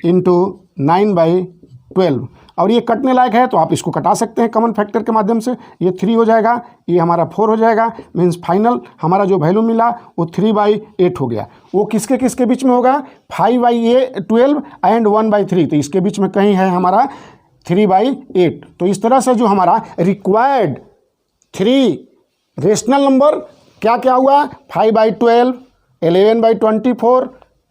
इंटू 9/12 12 और ये कटने लायक है तो आप इसको कटा सकते हैं कॉमन फैक्टर के माध्यम से। ये 3 हो जाएगा, ये हमारा 4 हो जाएगा, मीन्स फाइनल हमारा जो वैल्यू मिला वो 3/8 हो गया। वो किसके किसके बीच में होगा? 5/12 एंड 1/3, तो इसके बीच में कहीं है हमारा 3/8। तो इस तरह से जो हमारा रिक्वायर्ड 3 रेशनल नंबर क्या क्या हुआ? 5/12, 11/24,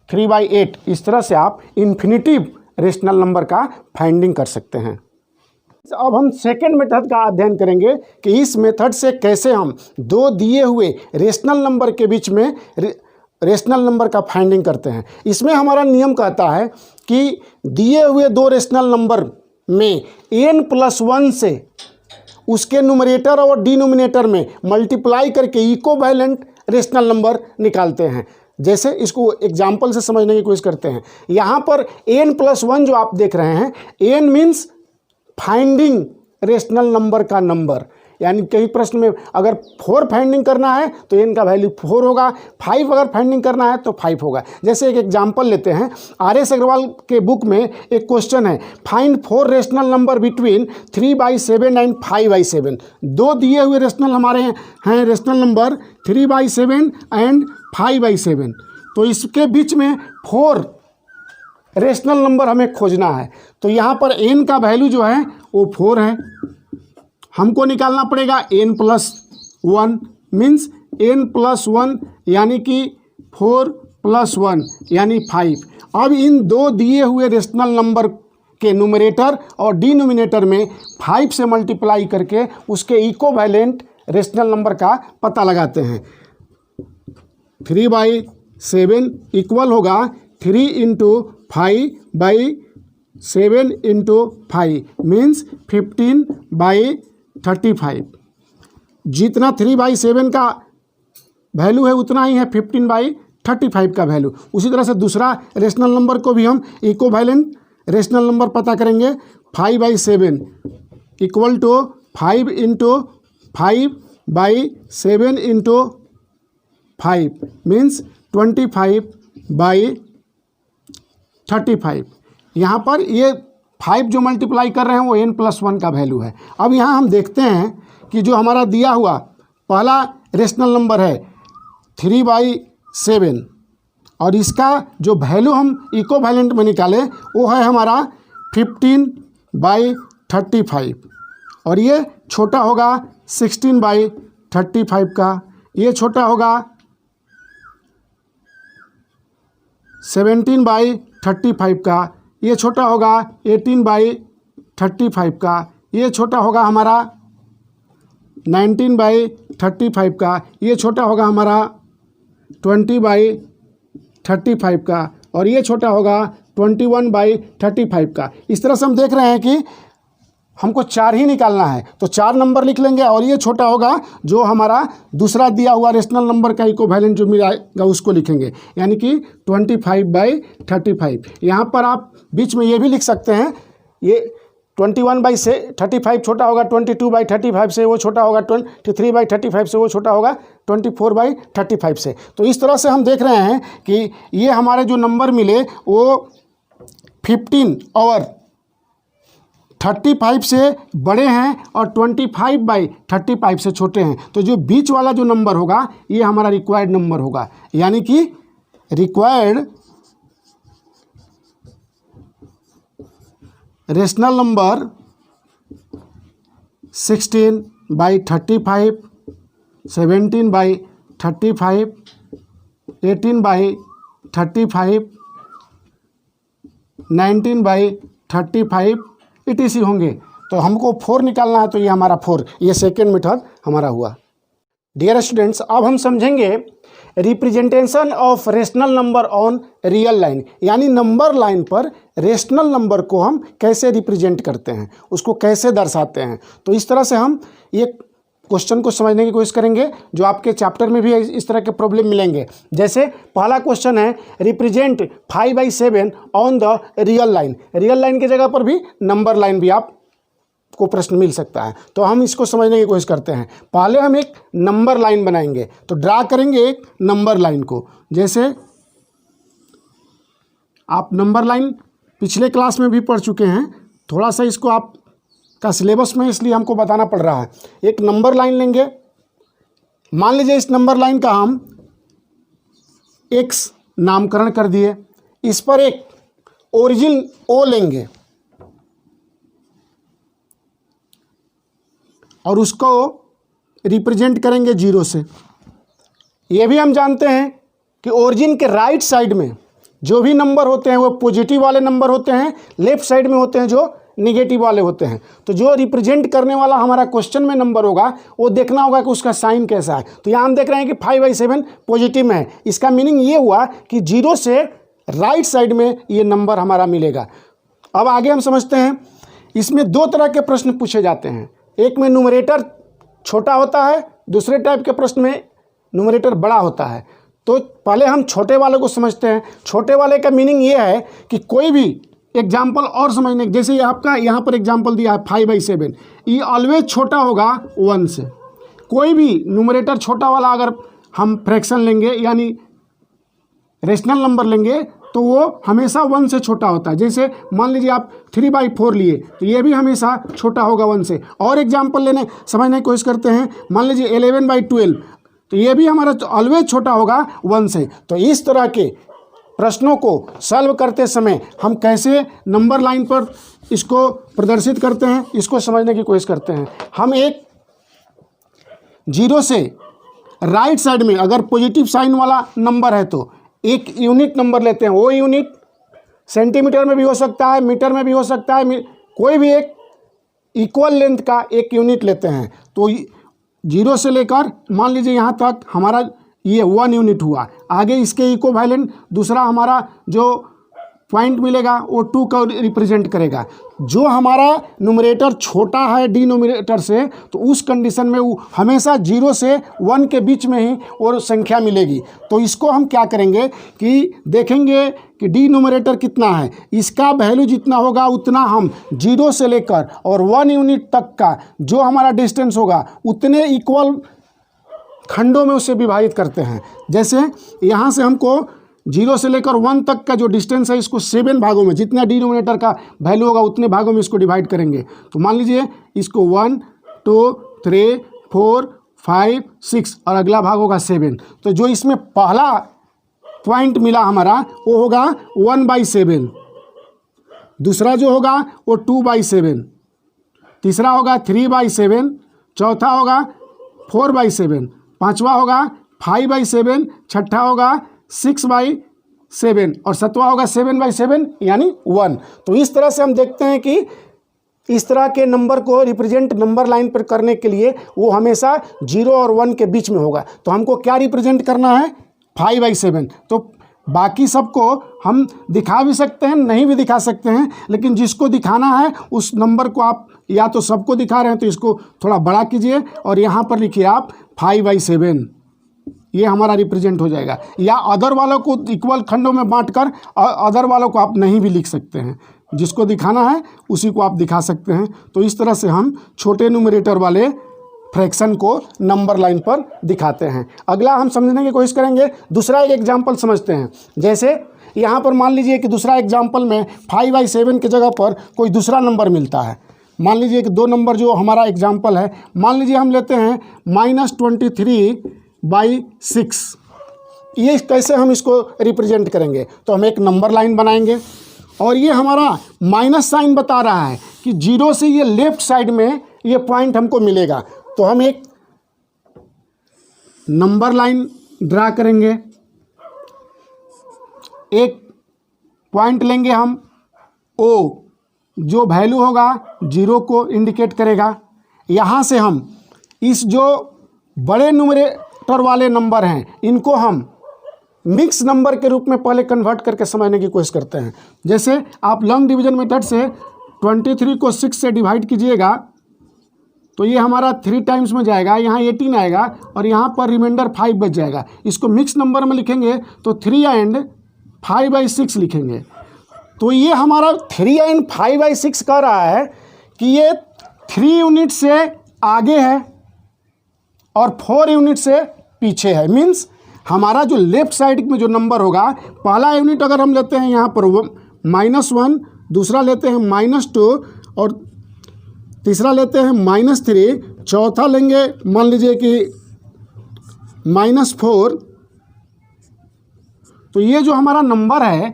3/8। इस तरह से आप इन्फिनिटिव रेशनल नंबर का फाइंडिंग कर सकते हैं। अब हम सेकेंड मेथड का अध्ययन करेंगे कि इस मेथड से कैसे हम दो दिए हुए रेशनल नंबर के बीच में रेशनल नंबर का फाइंडिंग करते हैं। इसमें हमारा नियम कहता है कि दिए हुए दो रेशनल नंबर में n+1 से उसके न्यूमरेटर और डिनोमिनेटर में मल्टीप्लाई करके इक्विवेलेंट रेशनल नंबर निकालते हैं। जैसे इसको एग्जाम्पल से समझने की कोशिश करते हैं। यहाँ पर n+1 जो आप देख रहे हैं, n means finding rational number का नंबर, यानी कई प्रश्न में अगर 4 फाइंडिंग करना है तो n का वैल्यू 4 होगा, 5 अगर फाइंडिंग करना है तो 5 होगा। जैसे एक एग्जाम्पल लेते हैं, RS अग्रवाल के बुक में एक क्वेश्चन है, find 4 rational number between 3/7 and 5/7। दो दिए हुए रेशनल हमारे हैं रेशनल नंबर 3/7 एंड 5/7। तो इसके बीच में 4 रेशनल नंबर हमें खोजना है। तो यहाँ पर n का वैल्यू जो है वो 4 है, हमको निकालना पड़ेगा n+1 मीन्स n+1 यानी कि 4+1 यानी 5। अब इन दो दिए हुए रेशनल नंबर के न्यूमरेटर और डिनोमिनेटर में 5 से मल्टीप्लाई करके उसके इक्विवेलेंट रेशनल नंबर का पता लगाते हैं। 3/7 इक्वल होगा 3 × 5/7 × 5 मीन्स 15/35। जितना 3/7 का वैल्यू है उतना ही है 15/35 का वैल्यू। उसी तरह से दूसरा रेशनल नंबर को भी हम इक्विवेलेंट रेशनल नंबर पता करेंगे। 5/7 इक्वल टू 5 × 5/7 × 5 मीन्स 25/35। यहाँ पर ये 5 जो मल्टीप्लाई कर रहे हैं वो n+1 का वैल्यू है। अब यहाँ हम देखते हैं कि जो हमारा दिया हुआ पहला रेशनल नंबर है 3/7 और इसका जो वैल्यू हम इक्विवेलेंट में निकाले वो है हमारा 15/35 और ये छोटा होगा 16/35 का, ये छोटा होगा 17/35 का, ये छोटा होगा 18/35 का, ये छोटा होगा हमारा 19/35 का, ये छोटा होगा हमारा 20/35 का और ये छोटा होगा 21/35 का। इस तरह से हम देख रहे हैं कि हमको 4 ही निकालना है तो 4 नंबर लिख लेंगे और ये छोटा होगा जो हमारा दूसरा दिया हुआ रेशनल नंबर का इक्विवेलेंट जो मिलेगा उसको लिखेंगे, यानी कि 25/35। यहाँ पर आप बीच में ये भी लिख सकते हैं, ये 21/35 छोटा होगा 22/35 से, वो छोटा होगा 23/35 से, वो छोटा होगा 24/35 से। तो इस तरह से हम देख रहे हैं कि ये हमारे जो नंबर मिले वो 15 और 35 से बड़े हैं और 25/35 से छोटे हैं। तो जो बीच वाला जो नंबर होगा ये हमारा रिक्वायर्ड नंबर होगा, यानी कि रिक्वायर्ड रेशनल नंबर 16/35, 17/35, 18/35, 19/35 etc होंगे। तो हमको 4 निकालना है तो ये हमारा 4, ये सेकेंड मेथड हमारा हुआ। डियर स्टूडेंट्स, अब हम समझेंगे representation of rational number on real line, यानी नंबर लाइन पर रेशनल नंबर को हम कैसे रिप्रेजेंट करते हैं, उसको कैसे दर्शाते हैं। तो इस तरह से हम ये क्वेश्चन को समझने की कोशिश करेंगे जो आपके चैप्टर में भी इस तरह के प्रॉब्लम मिलेंगे। जैसे पहला क्वेश्चन है represent 5/7 on the real line. Real line की जगह पर भी नंबर लाइन भी आप को प्रश्न मिल सकता है। तो हम इसको समझने की कोशिश करते हैं। पहले हम एक नंबर लाइन बनाएंगे, तो ड्रा करेंगे एक नंबर लाइन को। जैसे आप नंबर लाइन पिछले क्लास में भी पढ़ चुके हैं, थोड़ा सा इसको आप का सिलेबस में इसलिए हमको बताना पड़ रहा है। एक नंबर लाइन लेंगे, मान लीजिए इस नंबर लाइन का हम x नामकरण कर दिए, इस पर एक ओरिजिन O लेंगे और उसको रिप्रेजेंट करेंगे 0 से। ये भी हम जानते हैं कि ओरिजिन के राइट साइड में जो भी नंबर होते हैं वो पॉजिटिव वाले नंबर होते हैं, लेफ्ट साइड में होते हैं जो निगेटिव वाले होते हैं। तो जो रिप्रेजेंट करने वाला हमारा क्वेश्चन में नंबर होगा वो देखना होगा कि उसका साइन कैसा है। तो यहाँ हम देख रहे हैं कि 5/7 पॉजिटिव में है। इसका मीनिंग ये हुआ कि 0 से राइट साइड में ये नंबर हमारा मिलेगा। अब आगे हम समझते हैं, इसमें 2 तरह के प्रश्न पूछे जाते हैं। एक में न्यूमरेटर छोटा होता है, दूसरे टाइप के प्रश्न में न्यूमरेटर बड़ा होता है। तो पहले हम छोटे वाले को समझते हैं। छोटे वाले का मीनिंग ये है कि कोई भी एग्जाम्पल और समझने, जैसे ये आपका यहाँ पर एग्जाम्पल दिया है 5/7, ये ऑलवेज छोटा होगा 1 से। कोई भी न्यूमरेटर छोटा वाला अगर हम फ्रैक्शन लेंगे यानी रेशनल नंबर लेंगे तो वो हमेशा 1 से छोटा होता है। जैसे मान लीजिए आप 3/4 लिए तो ये भी हमेशा छोटा होगा 1 से। और एग्जाम्पल समझने की कोशिश करते हैं, मान लीजिए 11/12 तो ये भी हमारा ऑलवेज छोटा होगा 1 से। तो इस तरह के प्रश्नों को सॉल्व करते समय हम कैसे नंबर लाइन पर इसको प्रदर्शित करते हैं, इसको समझने की कोशिश करते हैं। हम एक 0 से राइट साइड में अगर पॉजिटिव साइन वाला नंबर है तो एक यूनिट नंबर लेते हैं। वो यूनिट सेंटीमीटर में भी हो सकता है, मीटर में भी हो सकता है, कोई भी एक इक्वल लेंथ का एक यूनिट लेते हैं। तो 0 से लेकर मान लीजिए यहाँ तक हमारा ये 1 यूनिट हुआ। आगे इसके इक्विवेलेंट दूसरा हमारा जो पॉइंट मिलेगा वो 2 का रिप्रेजेंट करेगा। जो हमारा न्यूमरेटर छोटा है डिनोमिनेटर से तो उस कंडीशन में वो हमेशा 0 से 1 के बीच में ही वो संख्या मिलेगी। तो इसको हम क्या करेंगे कि देखेंगे कि डिनोमिनेटर कितना है, इसका वैल्यू जितना होगा उतना हम 0 से लेकर और 1 यूनिट तक का जो हमारा डिस्टेंस होगा उतने इक्वल खंडों में उसे विभाजित करते हैं। जैसे यहाँ से हमको 0 से लेकर 1 तक का जो डिस्टेंस है इसको 7 भागों में, जितना डिनोमिनेटर का वैल्यू होगा उतने भागों में इसको डिवाइड करेंगे। तो मान लीजिए इसको 1 2 3 4 5 6 और अगला भाग होगा 7। तो जो इसमें पहला पॉइंट मिला हमारा वो होगा 1/7, दूसरा जो होगा वो 2/7, तीसरा होगा 3/7, चौथा होगा 4/7, पांचवा होगा 5/7, छठा होगा 6/7 और सातवां होगा 7/7 यानी 1। तो इस तरह से हम देखते हैं कि इस तरह के नंबर को रिप्रेजेंट नंबर लाइन पर करने के लिए वो हमेशा 0 और 1 के बीच में होगा। तो हमको क्या रिप्रेजेंट करना है 5/7। तो बाकी सबको हम दिखा भी सकते हैं, नहीं भी दिखा सकते हैं, लेकिन जिसको दिखाना है उस नंबर को आप या तो सबको दिखा रहे हैं तो इसको थोड़ा बड़ा कीजिए और यहाँ पर लिखिए आप 5/7, ये हमारा रिप्रेजेंट हो जाएगा। या अदर वालों को इक्वल खंडों में बांटकर अदर वालों को आप नहीं भी लिख सकते हैं, जिसको दिखाना है उसी को आप दिखा सकते हैं। तो इस तरह से हम छोटे न्यूमरेटर वाले फ्रैक्शन को नंबर लाइन पर दिखाते हैं। अगला हम समझने की कोशिश करेंगे, दूसरा एक एग्जाम्पल समझते हैं। जैसे यहाँ पर मान लीजिए कि दूसरा एग्जाम्पल में 5/7 की जगह पर कोई दूसरा नंबर मिलता है। मान लीजिए कि 2 नंबर जो हमारा एग्जाम्पल है, मान लीजिए हम लेते हैं -23/6। ये कैसे हम इसको रिप्रेजेंट करेंगे, तो हम एक नंबर लाइन बनाएंगे और ये हमारा माइनस साइन बता रहा है कि 0 से ये लेफ्ट साइड में ये पॉइंट हमको मिलेगा। तो हम एक नंबर लाइन ड्रा करेंगे, एक पॉइंट लेंगे हम O, जो वैल्यू होगा 0 को इंडिकेट करेगा। यहाँ से हम इस जो बड़े न्यूमरेटर वाले नंबर हैं इनको हम मिक्स नंबर के रूप में पहले कन्वर्ट करके समझने की कोशिश करते हैं। जैसे आप लॉन्ग डिवीजन मेथड से 23 को 6 से डिवाइड कीजिएगा तो ये हमारा 3 टाइम्स में जाएगा, यहाँ 18 आएगा और यहाँ पर रिमाइंडर 5 बच जाएगा। इसको मिक्स नंबर में लिखेंगे तो 3 and 5/6 लिखेंगे। तो ये हमारा 3 and 5/6 कह रहा है कि ये 3 यूनिट से आगे है और 4 यूनिट से पीछे है। मीन्स हमारा जो लेफ्ट साइड में जो नंबर होगा, पहला यूनिट अगर हम लेते हैं यहाँ पर -1, दूसरा लेते हैं -2 और तीसरा लेते हैं -3, चौथा लेंगे मान लीजिए कि -4। तो ये जो हमारा नंबर है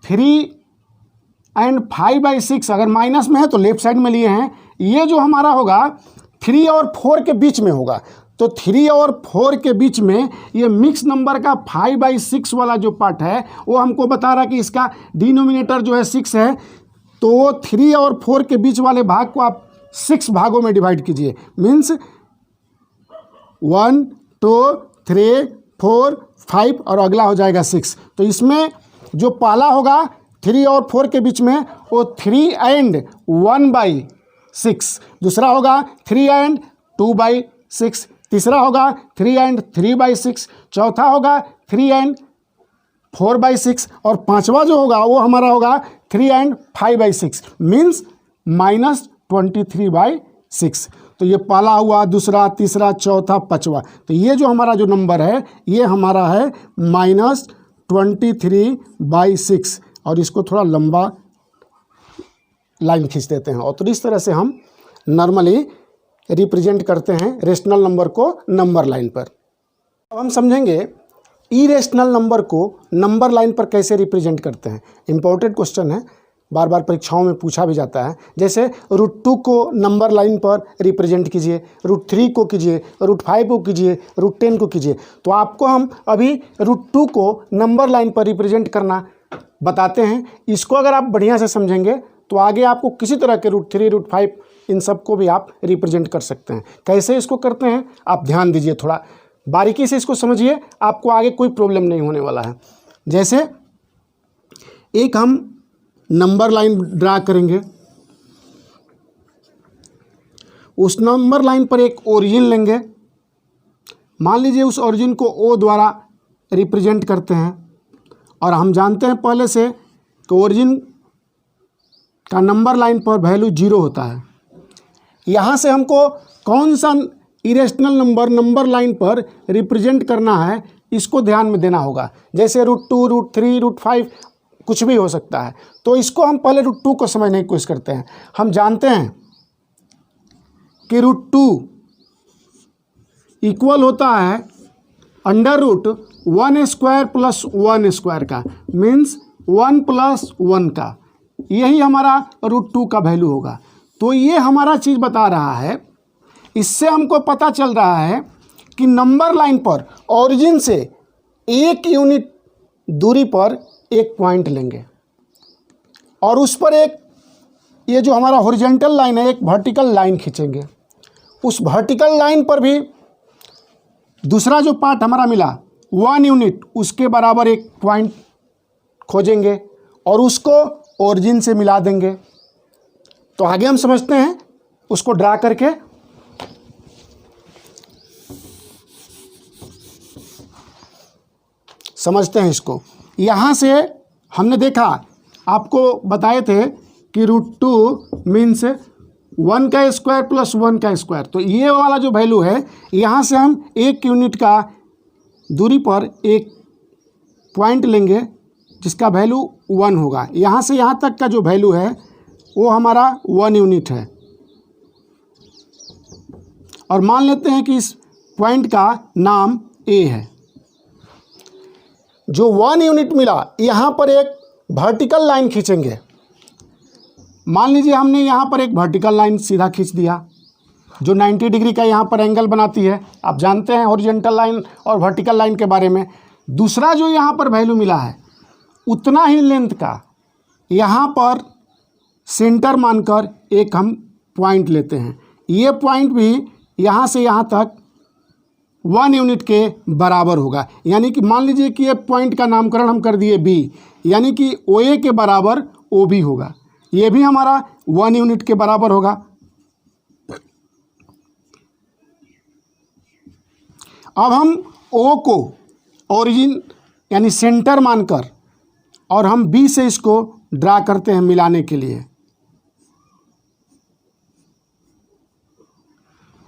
3 और 5/6, अगर माइनस में है तो लेफ्ट साइड में लिए हैं। ये जो हमारा होगा 3 और 4 के बीच में होगा। तो 3 और 4 के बीच में ये मिक्स नंबर का 5/6 वाला जो पार्ट है वो हमको बता रहा कि इसका डिनोमिनेटर जो है 6 है। तो वो 3 और 4 के बीच वाले भाग को आप 6 भागों में डिवाइड कीजिए। मीन्स 1 2 3 4 5 और अगला हो जाएगा 6। तो इसमें जो पहला होगा 3 और 4 के बीच में वो 3 और 1/6, दूसरा होगा 3 और 2/6, तीसरा होगा 3 और 3/6, चौथा होगा 3 और 4/6 और पांचवा जो होगा वो हमारा होगा 3 और 5/6 मीन्स -23/6। तो ये पहला हुआ, दूसरा, तीसरा, चौथा, पांचवा। तो ये जो हमारा जो नंबर है ये हमारा है -23/6। और इसको थोड़ा लंबा लाइन खींच देते हैं। और तो इस तरह से हम नॉर्मली रिप्रेजेंट करते हैं रेशनल नंबर को नंबर लाइन पर। अब हम समझेंगे इरेशनल नंबर को नंबर लाइन पर कैसे रिप्रेजेंट करते हैं। इंपॉर्टेंट क्वेश्चन है, बार बार परीक्षाओं में पूछा भी जाता है। जैसे √2 को नंबर लाइन पर रिप्रेजेंट कीजिए, √3 को कीजिए, √5 को कीजिए, √10 को कीजिए। तो आपको हम अभी √2 को नंबर लाइन पर रिप्रेजेंट करना बताते हैं। इसको अगर आप बढ़िया से समझेंगे तो आगे आपको किसी तरह के √3, √5 इन सब को भी आप रिप्रेजेंट कर सकते हैं। कैसे इसको करते हैं आप ध्यान दीजिए, थोड़ा बारीकी से इसको समझिए, आपको आगे कोई प्रॉब्लम नहीं होने वाला है। जैसे एक हम नंबर लाइन ड्रा करेंगे, उस नंबर लाइन पर एक ओरिजिन लेंगे। मान लीजिए उस ओरिजिन को O द्वारा रिप्रेजेंट करते हैं और हम जानते हैं पहले से कि ओरिजिन का नंबर लाइन पर वैल्यू 0 होता है। यहाँ से हमको कौन सा इरेशनल नंबर नंबर लाइन पर रिप्रेजेंट करना है इसको ध्यान में देना होगा। जैसे √2, √3, √5 कुछ भी हो सकता है। तो इसको हम पहले √2 को समझने की कोशिश करते हैं। हम जानते हैं कि √2 इक्वल होता है √1² + 1² का, मीन्स 1 + 1 का। यही हमारा √2 का वैल्यू होगा। तो ये हमारा चीज़ बता रहा है, इससे हमको पता चल रहा है कि नंबर लाइन पर ओरिजिन से 1 यूनिट दूरी पर एक पॉइंट लेंगे और उस पर एक ये जो हमारा हॉरिजॉन्टल लाइन है एक वर्टिकल लाइन खींचेंगे। उस वर्टिकल लाइन पर भी दूसरा जो पार्ट हमारा मिला 1 यूनिट, उसके बराबर एक पॉइंट खोजेंगे और उसको ओरिजिन से मिला देंगे। तो आगे हम समझते हैं उसको ड्रा करके। समझते हैं इसको। यहाँ से हमने देखा, आपको बताए थे कि √2 मीन्स 1 का स्क्वायर + 1 का स्क्वायर। तो ये वाला जो वैल्यू है यहाँ से हम 1 यूनिट का दूरी पर एक पॉइंट लेंगे जिसका वैल्यू 1 होगा। यहाँ से यहाँ तक का जो वैल्यू है वो हमारा 1 यूनिट है। और मान लेते हैं कि इस पॉइंट का नाम A है। जो 1 यूनिट मिला यहाँ पर एक वर्टिकल लाइन खींचेंगे। मान लीजिए हमने यहाँ पर एक वर्टिकल लाइन सीधा खींच दिया जो 90 डिग्री का यहाँ पर एंगल बनाती है। आप जानते हैं हॉरिजॉन्टल लाइन और वर्टिकल लाइन के बारे में। दूसरा जो यहाँ पर वैल्यू मिला है उतना ही लेंथ का यहाँ पर सेंटर मानकर एक हम पॉइंट लेते हैं। ये पॉइंट भी यहाँ से यहाँ तक 1 यूनिट के बराबर होगा। यानी कि मान लीजिए कि ये पॉइंट का नामकरण हम कर दिए B, यानी कि OA के बराबर OB होगा। ये भी हमारा 1 यूनिट के बराबर होगा। अब हम O को ओरिजिन यानी सेंटर मानकर और हम B से इसको ड्रा करते हैं मिलाने के लिए।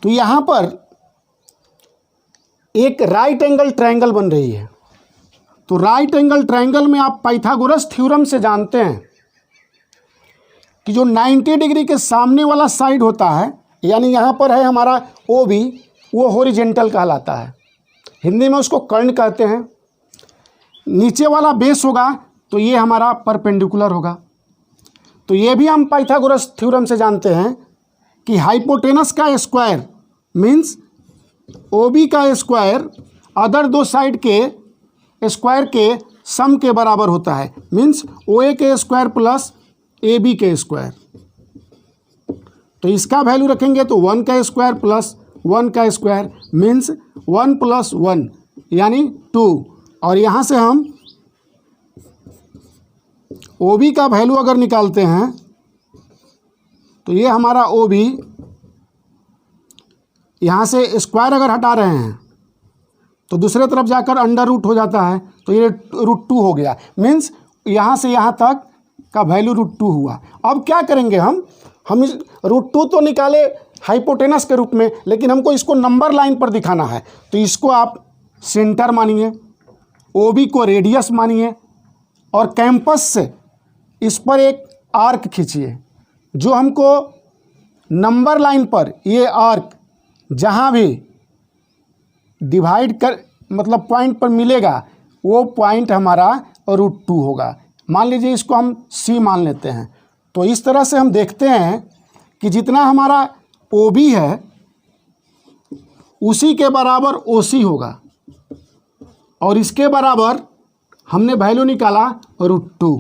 तो यहाँ पर एक राइट एंगल ट्रायंगल बन रही है। तो राइट एंगल ट्रायंगल में आप पाइथागोरस थ्योरम से जानते हैं कि जो 90 डिग्री के सामने वाला साइड होता है, यानी यहाँ पर है हमारा ओ बी, वो हॉरिजेंटल कहलाता है, हिंदी में उसको कर्ण कहते हैं। नीचे वाला बेस होगा तो ये हमारा परपेंडिकुलर होगा। तो ये भी हम पाइथागोरस थ्योरम से जानते हैं कि हाइपोटेनस का स्क्वायर मीन्स ओ बी का स्क्वायर अदर दो साइड के स्क्वायर के सम के बराबर होता है, मीन्स ओ ए के स्क्वायर प्लस ए बी के स्क्वायर। तो इसका वैल्यू रखेंगे तो 1 का स्क्वायर प्लस 1 का स्क्वायर मीन्स 1 प्लस 1 यानी 2। और यहाँ से हम ओ बी का वैल्यू अगर निकालते हैं तो ये हमारा ओ बी, यहाँ से स्क्वायर अगर हटा रहे हैं तो दूसरे तरफ जाकर अंडर रूट हो जाता है, तो ये √2 हो गया, मीन्स यहाँ से यहाँ तक का वैल्यू √2 हुआ। अब क्या करेंगे हम इस √2 तो निकाले हाइपोटेनस के रूप में, लेकिन हमको इसको नंबर लाइन पर दिखाना है। तो इसको आप सेंटर मानिए, ओ बी को रेडियस मानिए और कैंपस से इस पर एक आर्क खींचिए। जो हमको नंबर लाइन पर ये आर्क जहाँ भी डिवाइड कर मतलब पॉइंट पर मिलेगा वो पॉइंट हमारा √2 होगा। मान लीजिए इसको हम सी मान लेते हैं। तो इस तरह से हम देखते हैं कि जितना हमारा ओ बी है उसी के बराबर ओ सी होगा, और इसके बराबर हमने वैल्यू निकाला √2।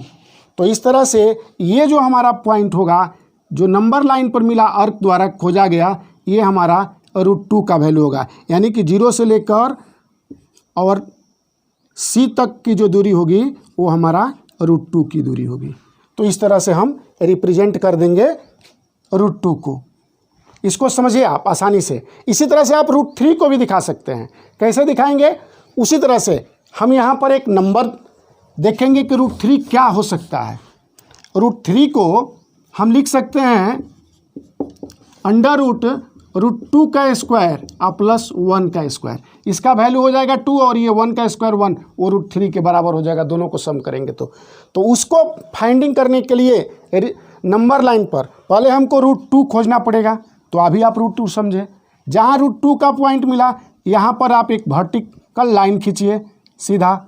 तो इस तरह से ये जो हमारा पॉइंट होगा जो नंबर लाइन पर मिला आर्क द्वारा खोजा गया, ये हमारा √2 का वैल्यू होगा। यानी कि 0 से लेकर और सी तक की जो दूरी होगी वो हमारा √2 की दूरी होगी। तो इस तरह से हम रिप्रेजेंट कर देंगे √2 को। इसको समझिए आप आसानी से। इसी तरह से आप √3 को भी दिखा सकते हैं। कैसे दिखाएंगे? उसी तरह से हम यहाँ पर एक नंबर देखेंगे कि √3 क्या हो सकता है। √3 को हम लिख सकते हैं √2 का स्क्वायर प्लस 1 का स्क्वायर। इसका वैल्यू हो जाएगा 2 और ये 1 का स्क्वायर 1, वो √3 के बराबर हो जाएगा। दोनों को सम करेंगे तो उसको फाइंडिंग करने के लिए नंबर लाइन पर पहले हमको √2 खोजना पड़ेगा। तो अभी आप √2 समझे। जहाँ √2 का पॉइंट मिला यहाँ पर आप एक वर्टिकल लाइन खींचिए सीधा,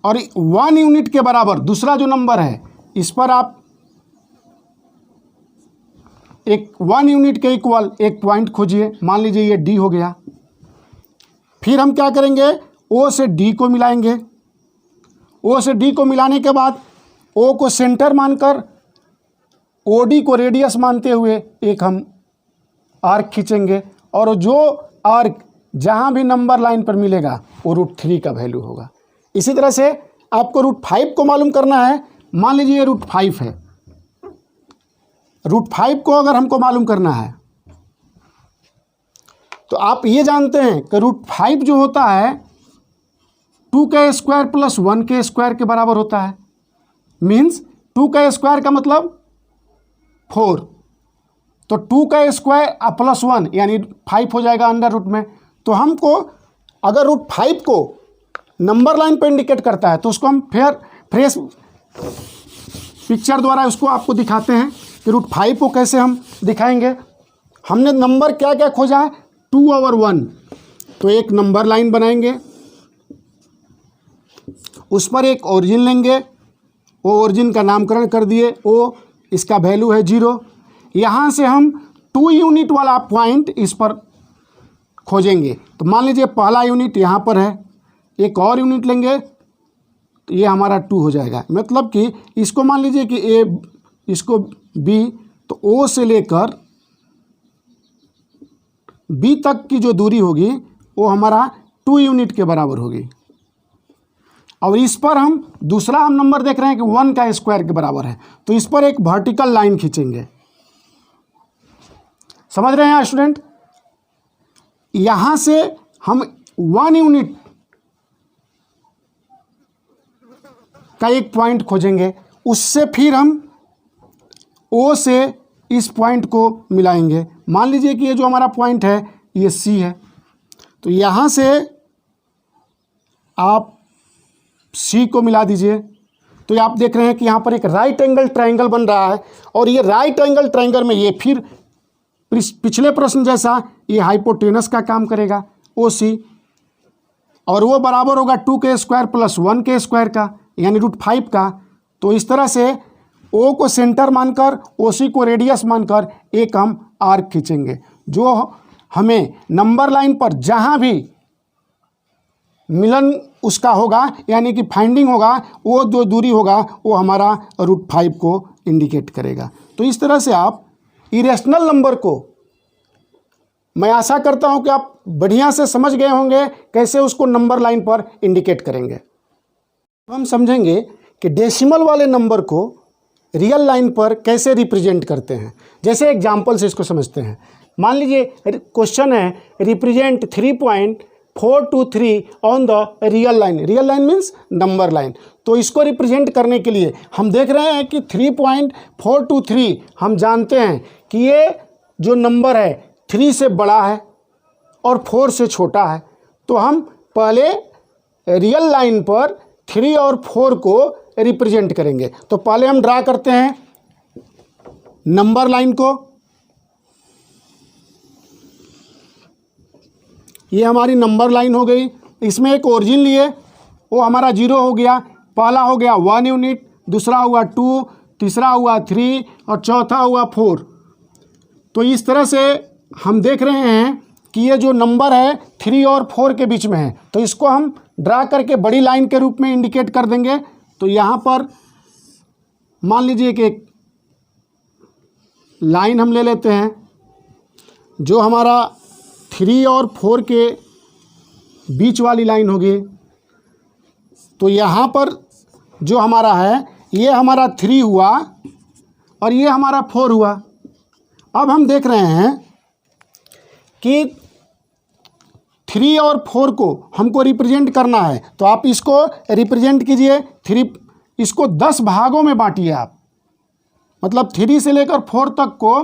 और 1 यूनिट के बराबर दूसरा जो नंबर है इस पर आप एक 1 यूनिट के इक्वल एक पॉइंट खोजिए। मान लीजिए ये डी हो गया। फिर हम क्या करेंगे? ओ से डी को मिलाएंगे। ओ से डी को मिलाने के बाद ओ को सेंटर मानकर ओ डी को रेडियस मानते हुए एक हम आर्क खींचेंगे, और जो आर्क जहाँ भी नंबर लाइन पर मिलेगा वो √3 का वैल्यू होगा। इसी तरह से आपको √5 को मालूम करना है। मान लीजिए ये √5 है। √5 को अगर हमको मालूम करना है तो आप ये जानते हैं कि √5 जो होता है 2 का स्क्वायर प्लस 1 के स्क्वायर के बराबर होता है। मीन्स 2 का स्क्वायर का मतलब 4, तो 2 का स्क्वायर प्लस 1 यानी 5 हो जाएगा अंडर रूट में। तो हमको अगर √5 को नंबर लाइन पर इंडिकेट करता है तो उसको हम फ्रेश पिक्चर द्वारा उसको आपको दिखाते हैं कि √5 को कैसे हम दिखाएंगे। हमने नंबर क्या क्या खोजा है? 2 और 1। तो एक नंबर लाइन बनाएंगे, उस पर एक ओरिजिन लेंगे, वो ओरिजिन का नामकरण कर दिए ओ, इसका वैल्यू है 0। यहाँ से हम 2 यूनिट वाला पॉइंट इस पर खोजेंगे। तो मान लीजिए पहला यूनिट यहाँ पर है, एक और यूनिट लेंगे तो ये हमारा 2 हो जाएगा। मतलब कि इसको मान लीजिए कि ए, इसको बी, तो ओ से लेकर बी तक की जो दूरी होगी वो हमारा 2 यूनिट के बराबर होगी। और इस पर हम दूसरा हम नंबर देख रहे हैं कि 1 का स्क्वायर के बराबर है, तो इस पर एक वर्टिकल लाइन खींचेंगे। समझ रहे हैं स्टूडेंट? यहाँ से हम 1 यूनिट का एक पॉइंट खोजेंगे, उससे फिर हम ओ से इस पॉइंट को मिलाएंगे। मान लीजिए कि ये जो हमारा पॉइंट है ये सी है, तो यहाँ से आप सी को मिला दीजिए। तो ये आप देख रहे हैं कि यहाँ पर एक राइट एंगल ट्रायंगल बन रहा है, और ये राइट एंगल ट्रायंगल में ये फिर पिछले प्रश्न जैसा ये हाइपोटेनस का काम करेगा OC, और वो बराबर होगा 2k² + 1k² का, यानी √5 का। तो इस तरह से O को सेंटर मानकर, OC को रेडियस मानकर एक हम आर्क खींचेंगे, जो हमें नंबर लाइन पर जहाँ भी मिलन उसका होगा, यानी कि फाइंडिंग होगा, वो जो दूरी होगा वो हमारा √5 को इंडिकेट करेगा। तो इस तरह से आप इरेशनल नंबर को, मैं आशा करता हूं कि आप बढ़िया से समझ गए होंगे कैसे उसको नंबर लाइन पर इंडिकेट करेंगे। अब हम समझेंगे कि डेसिमल वाले नंबर को रियल लाइन पर कैसे रिप्रेजेंट करते हैं। जैसे एग्जाम्पल से इसको समझते हैं। मान लीजिए क्वेश्चन है, represent 3.423 on the real line. Real line means number line. तो इसको रिप्रेजेंट करने के लिए हम देख रहे हैं कि 3.423 हम जानते हैं कि ये जो नंबर है 3 से बड़ा है और 4 से छोटा है। तो हम पहले रियल लाइन पर 3 और 4 को रिप्रेजेंट करेंगे। तो पहले हम ड्रा करते हैं नंबर लाइन को। ये हमारी नंबर लाइन हो गई। इसमें एक ओरिजिन लिए, वो हमारा 0 हो गया। पहला हो गया 1 यूनिट, दूसरा हुआ 2, तीसरा हुआ 3 और चौथा हुआ 4। तो इस तरह से हम देख रहे हैं कि ये जो नंबर है 3 और 4 के बीच में है। तो इसको हम ड्रा करके बड़ी लाइन के रूप में इंडिकेट कर देंगे। तो यहाँ पर मान लीजिए कि एक लाइन हम ले लेते हैं जो हमारा 3 और 4 के बीच वाली लाइन होगी। तो यहाँ पर जो हमारा है, ये हमारा 3 हुआ और ये हमारा 4 हुआ। अब हम देख रहे हैं कि 3 और 4 को हमको रिप्रेजेंट करना है। तो आप इसको रिप्रेजेंट कीजिए। 3 इसको 10 भागों में बांटिए आप, मतलब 3 से लेकर 4 तक को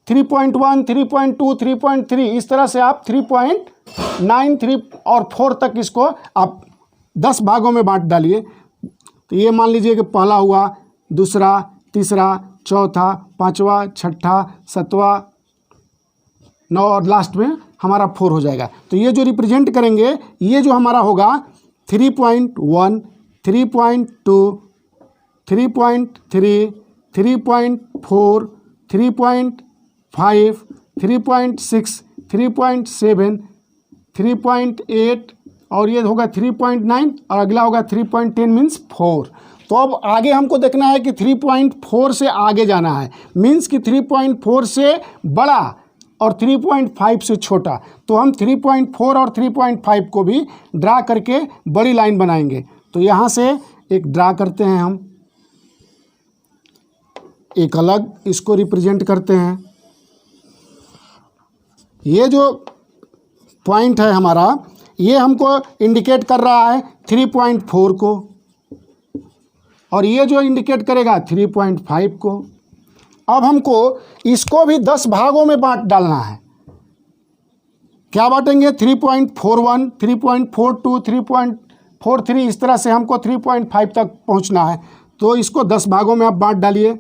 3.1, 3.2, 3.3 इस तरह से आप 3.9, 3 और 4 तक इसको आप 10 भागों में बांट डालिए। तो ये मान लीजिए कि पहला हुआ, दूसरा, तीसरा, चौथा, पांचवा, छठा, सातवां, 9 और लास्ट में हमारा 4 हो जाएगा। तो ये जो रिप्रेजेंट करेंगे, ये जो हमारा होगा 3.1, 3.2, 3.3, 3.4, 3.5, 3.6, 3.7, 3.8 और ये होगा 3.9 और अगला होगा 3.10 मीन्स 4। तो अब आगे हमको देखना है कि 3.4 से आगे जाना है, मीन्स कि 3.4 से बड़ा और 3.5 से छोटा। तो हम 3.4 और 3.5 को भी ड्रा करके बड़ी लाइन बनाएंगे। तो यहाँ से एक ड्रा करते हैं, हम एक अलग इसको रिप्रेजेंट करते हैं। ये जो पॉइंट है हमारा, ये हमको इंडिकेट कर रहा है 3.4 को, और ये जो इंडिकेट करेगा 3.5 को। अब हमको इसको भी 10 भागों में बांट डालना है। क्या बांटेंगे? 3.41, 3.42, 3.43 इस तरह से हमको 3.5 तक पहुंचना है। तो इसको 10 भागों में आप बांट डालिए।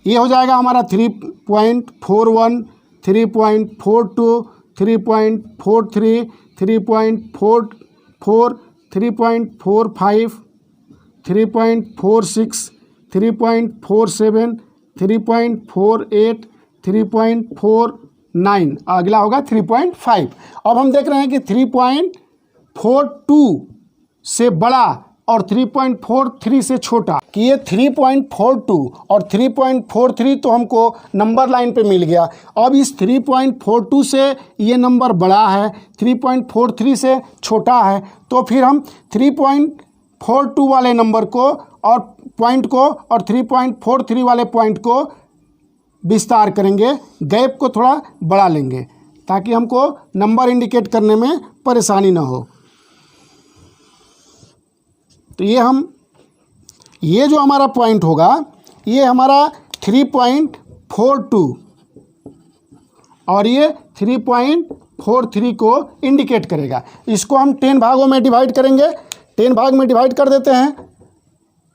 ये हो जाएगा हमारा 3.41, 3.42, 3.43, 3.44, 3.45, 3.46, 3.47, 3.48, 3.49, अगला होगा 3.5। अब हम देख रहे हैं कि 3.42 से बड़ा और 3.43 से छोटा, कि ये 3.42 और 3.43 तो हमको नंबर लाइन पे मिल गया। अब इस 3.42 से ये नंबर बड़ा है, 3.43 से छोटा है। तो फिर हम 3.42 वाले नंबर को और पॉइंट को और 3.43 वाले पॉइंट को विस्तार करेंगे, गैप को थोड़ा बढ़ा लेंगे ताकि हमको नंबर इंडिकेट करने में परेशानी ना हो। तो ये जो हमारा पॉइंट होगा, ये हमारा 3.42 और ये 0.43 को इंडिकेट करेगा। इसको हम 10 भागों में डिवाइड करेंगे। 10 भाग में डिवाइड कर देते हैं।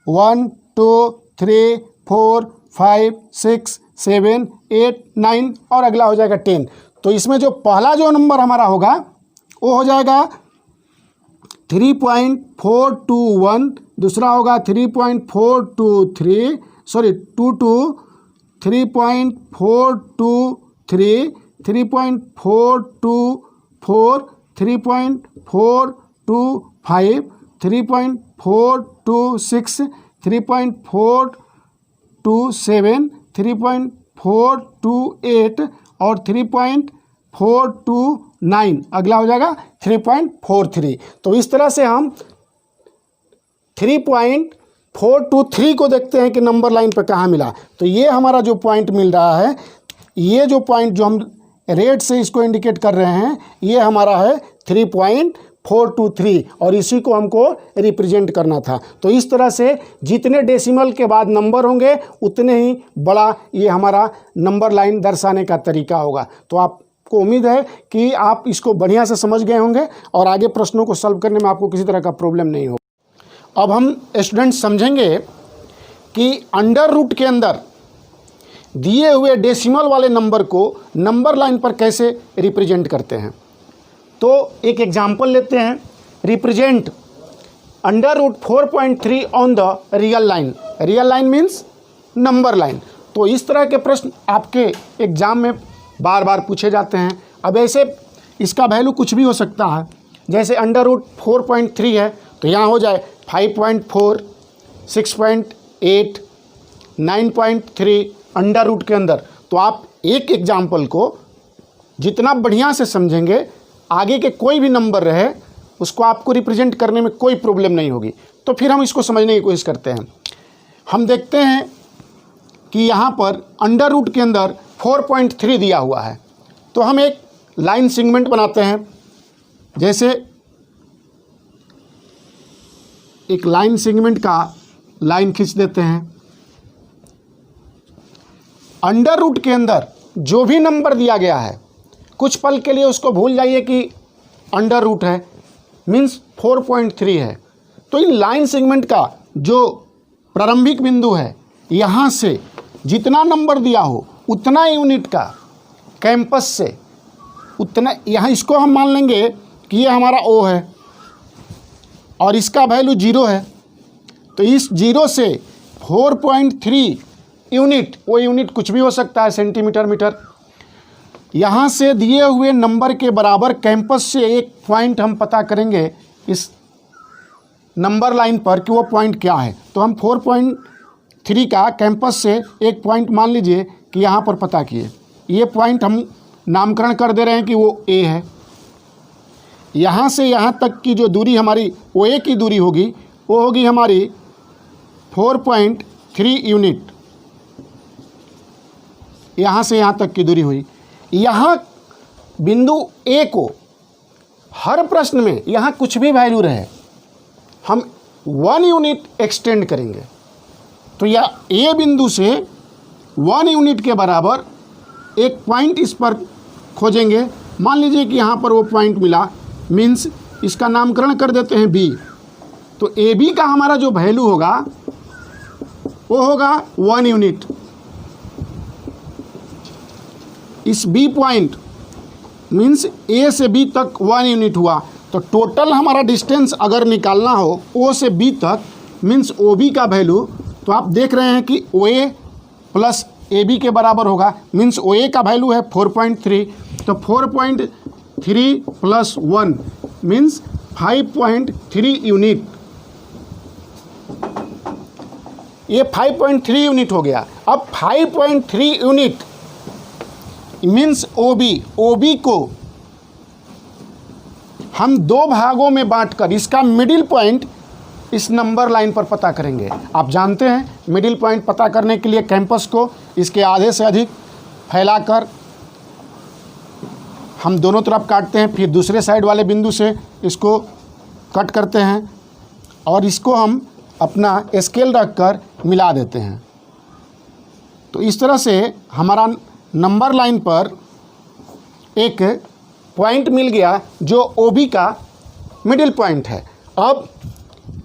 1 2 3 4 5 6 7 8 9 और अगला हो जाएगा 10। तो इसमें जो पहला जो नंबर हमारा होगा वो हो जाएगा 3.421, दूसरा होगा 3.423, सॉरी 3.423, 3.424, 3.425, 3.426, 3.427, 3.428 और 3.429, अगला हो जाएगा 3.43। तो इस तरह से हम 3.423 को देखते हैं कि नंबर लाइन पर कहाँ मिला। तो ये हमारा जो पॉइंट मिल रहा है, ये जो पॉइंट जो हम रेड से इसको इंडिकेट कर रहे हैं, ये हमारा है 3.423 और इसी को हमको रिप्रेजेंट करना था। तो इस तरह से जितने डेसिमल के बाद नंबर होंगे उतने ही बड़ा ये हमारा नंबर लाइन दर्शाने का तरीका होगा। तो आपको उम्मीद है कि आप इसको बढ़िया से समझ गए होंगे और आगे प्रश्नों को सॉल्व करने में आपको किसी तरह का प्रॉब्लम नहीं होगा। अब हम स्टूडेंट्स समझेंगे कि अंडर रूट के अंदर दिए हुए डेसिमल वाले नंबर को नंबर लाइन पर कैसे रिप्रेजेंट करते हैं। तो एक एग्जाम्पल लेते हैं। Represent under root 4.3 on the real line. Real line means number line. तो इस तरह के प्रश्न आपके एग्जाम में बार बार पूछे जाते हैं। अब ऐसे इसका वैल्यू कुछ भी हो सकता है। जैसे अंडर रूट 4.3 है तो यहाँ हो जाए 5.4, 6.8, 9.3 अंडर रूट के अंदर। तो आप एक एग्जाम्पल को जितना बढ़िया से समझेंगे, आगे के कोई भी नंबर रहे उसको आपको रिप्रेजेंट करने में कोई प्रॉब्लम नहीं होगी। तो फिर हम इसको समझने की कोशिश करते हैं। हम देखते हैं कि यहाँ पर अंडर रूट के अंदर 4.3 दिया हुआ है। तो हम एक लाइन सेगमेंट बनाते हैं। जैसे एक लाइन सेगमेंट का लाइन खींच देते हैं। अंडर रूट के अंदर जो भी नंबर दिया गया है, कुछ पल के लिए उसको भूल जाइए कि अंडर रूट है, मीन्स 4.3 है। तो इन लाइन सेगमेंट का जो प्रारंभिक बिंदु है, यहाँ से जितना नंबर दिया हो उतना यूनिट का कैंपस से उतना, यहाँ इसको हम मान लेंगे कि ये हमारा ओ है और इसका वैल्यू 0 है। तो इस 0 से 4.3 यूनिट, वो यूनिट कुछ भी हो सकता है, सेंटीमीटर, मीटर, यहाँ से दिए हुए नंबर के बराबर कैंपस से एक पॉइंट हम पता करेंगे इस नंबर लाइन पर कि वो पॉइंट क्या है। तो हम 4.3 का कैंपस से एक पॉइंट मान लीजिए कि यहाँ पर पता किए। ये पॉइंट हम नामकरण कर दे रहे हैं कि वो ए है। यहाँ से यहाँ तक की जो दूरी हमारी ओ ए की दूरी होगी वो होगी हमारी 4.3 यूनिट। यहाँ से यहाँ तक की दूरी हुई। यहाँ बिंदु ए को हर प्रश्न में यहाँ कुछ भी वैल्यू रहे, हम 1 यूनिट एक्सटेंड करेंगे। तो यह ए बिंदु से 1 यूनिट के बराबर एक पॉइंट इस पर खोजेंगे। मान लीजिए कि यहाँ पर वो पॉइंट मिला, मीन्स इसका नामकरण कर देते हैं बी। तो ए बी का हमारा जो वैल्यू होगा वो होगा 1 यूनिट। इस बी पॉइंट मीन्स ए से बी तक 1 यूनिट हुआ। तो टोटल हमारा डिस्टेंस अगर निकालना हो ओ से बी तक, मीन्स ओ बी का वैल्यू, तो आप देख रहे हैं कि ओ ए प्लस ए बी के बराबर होगा। मीन्स ओ ए का वैल्यू है 4.3, तो 4.3 प्लस 1 मीन्स 5.3 यूनिट। ये 5.3 यूनिट हो गया। अब 5.3 यूनिट मीन्स ओ बी को हम 2 भागों में बांटकर इसका मिडिल पॉइंट इस नंबर लाइन पर पता करेंगे। आप जानते हैं मिडिल पॉइंट पता करने के लिए कैंपस को इसके आधे से अधिक फैलाकर हम दोनों तरफ काटते हैं, फिर दूसरे साइड वाले बिंदु से इसको कट करते हैं और इसको हम अपना स्केल रखकर मिला देते हैं। तो इस तरह से हमारा नंबर लाइन पर एक पॉइंट मिल गया जो OB का मिडिल पॉइंट है। अब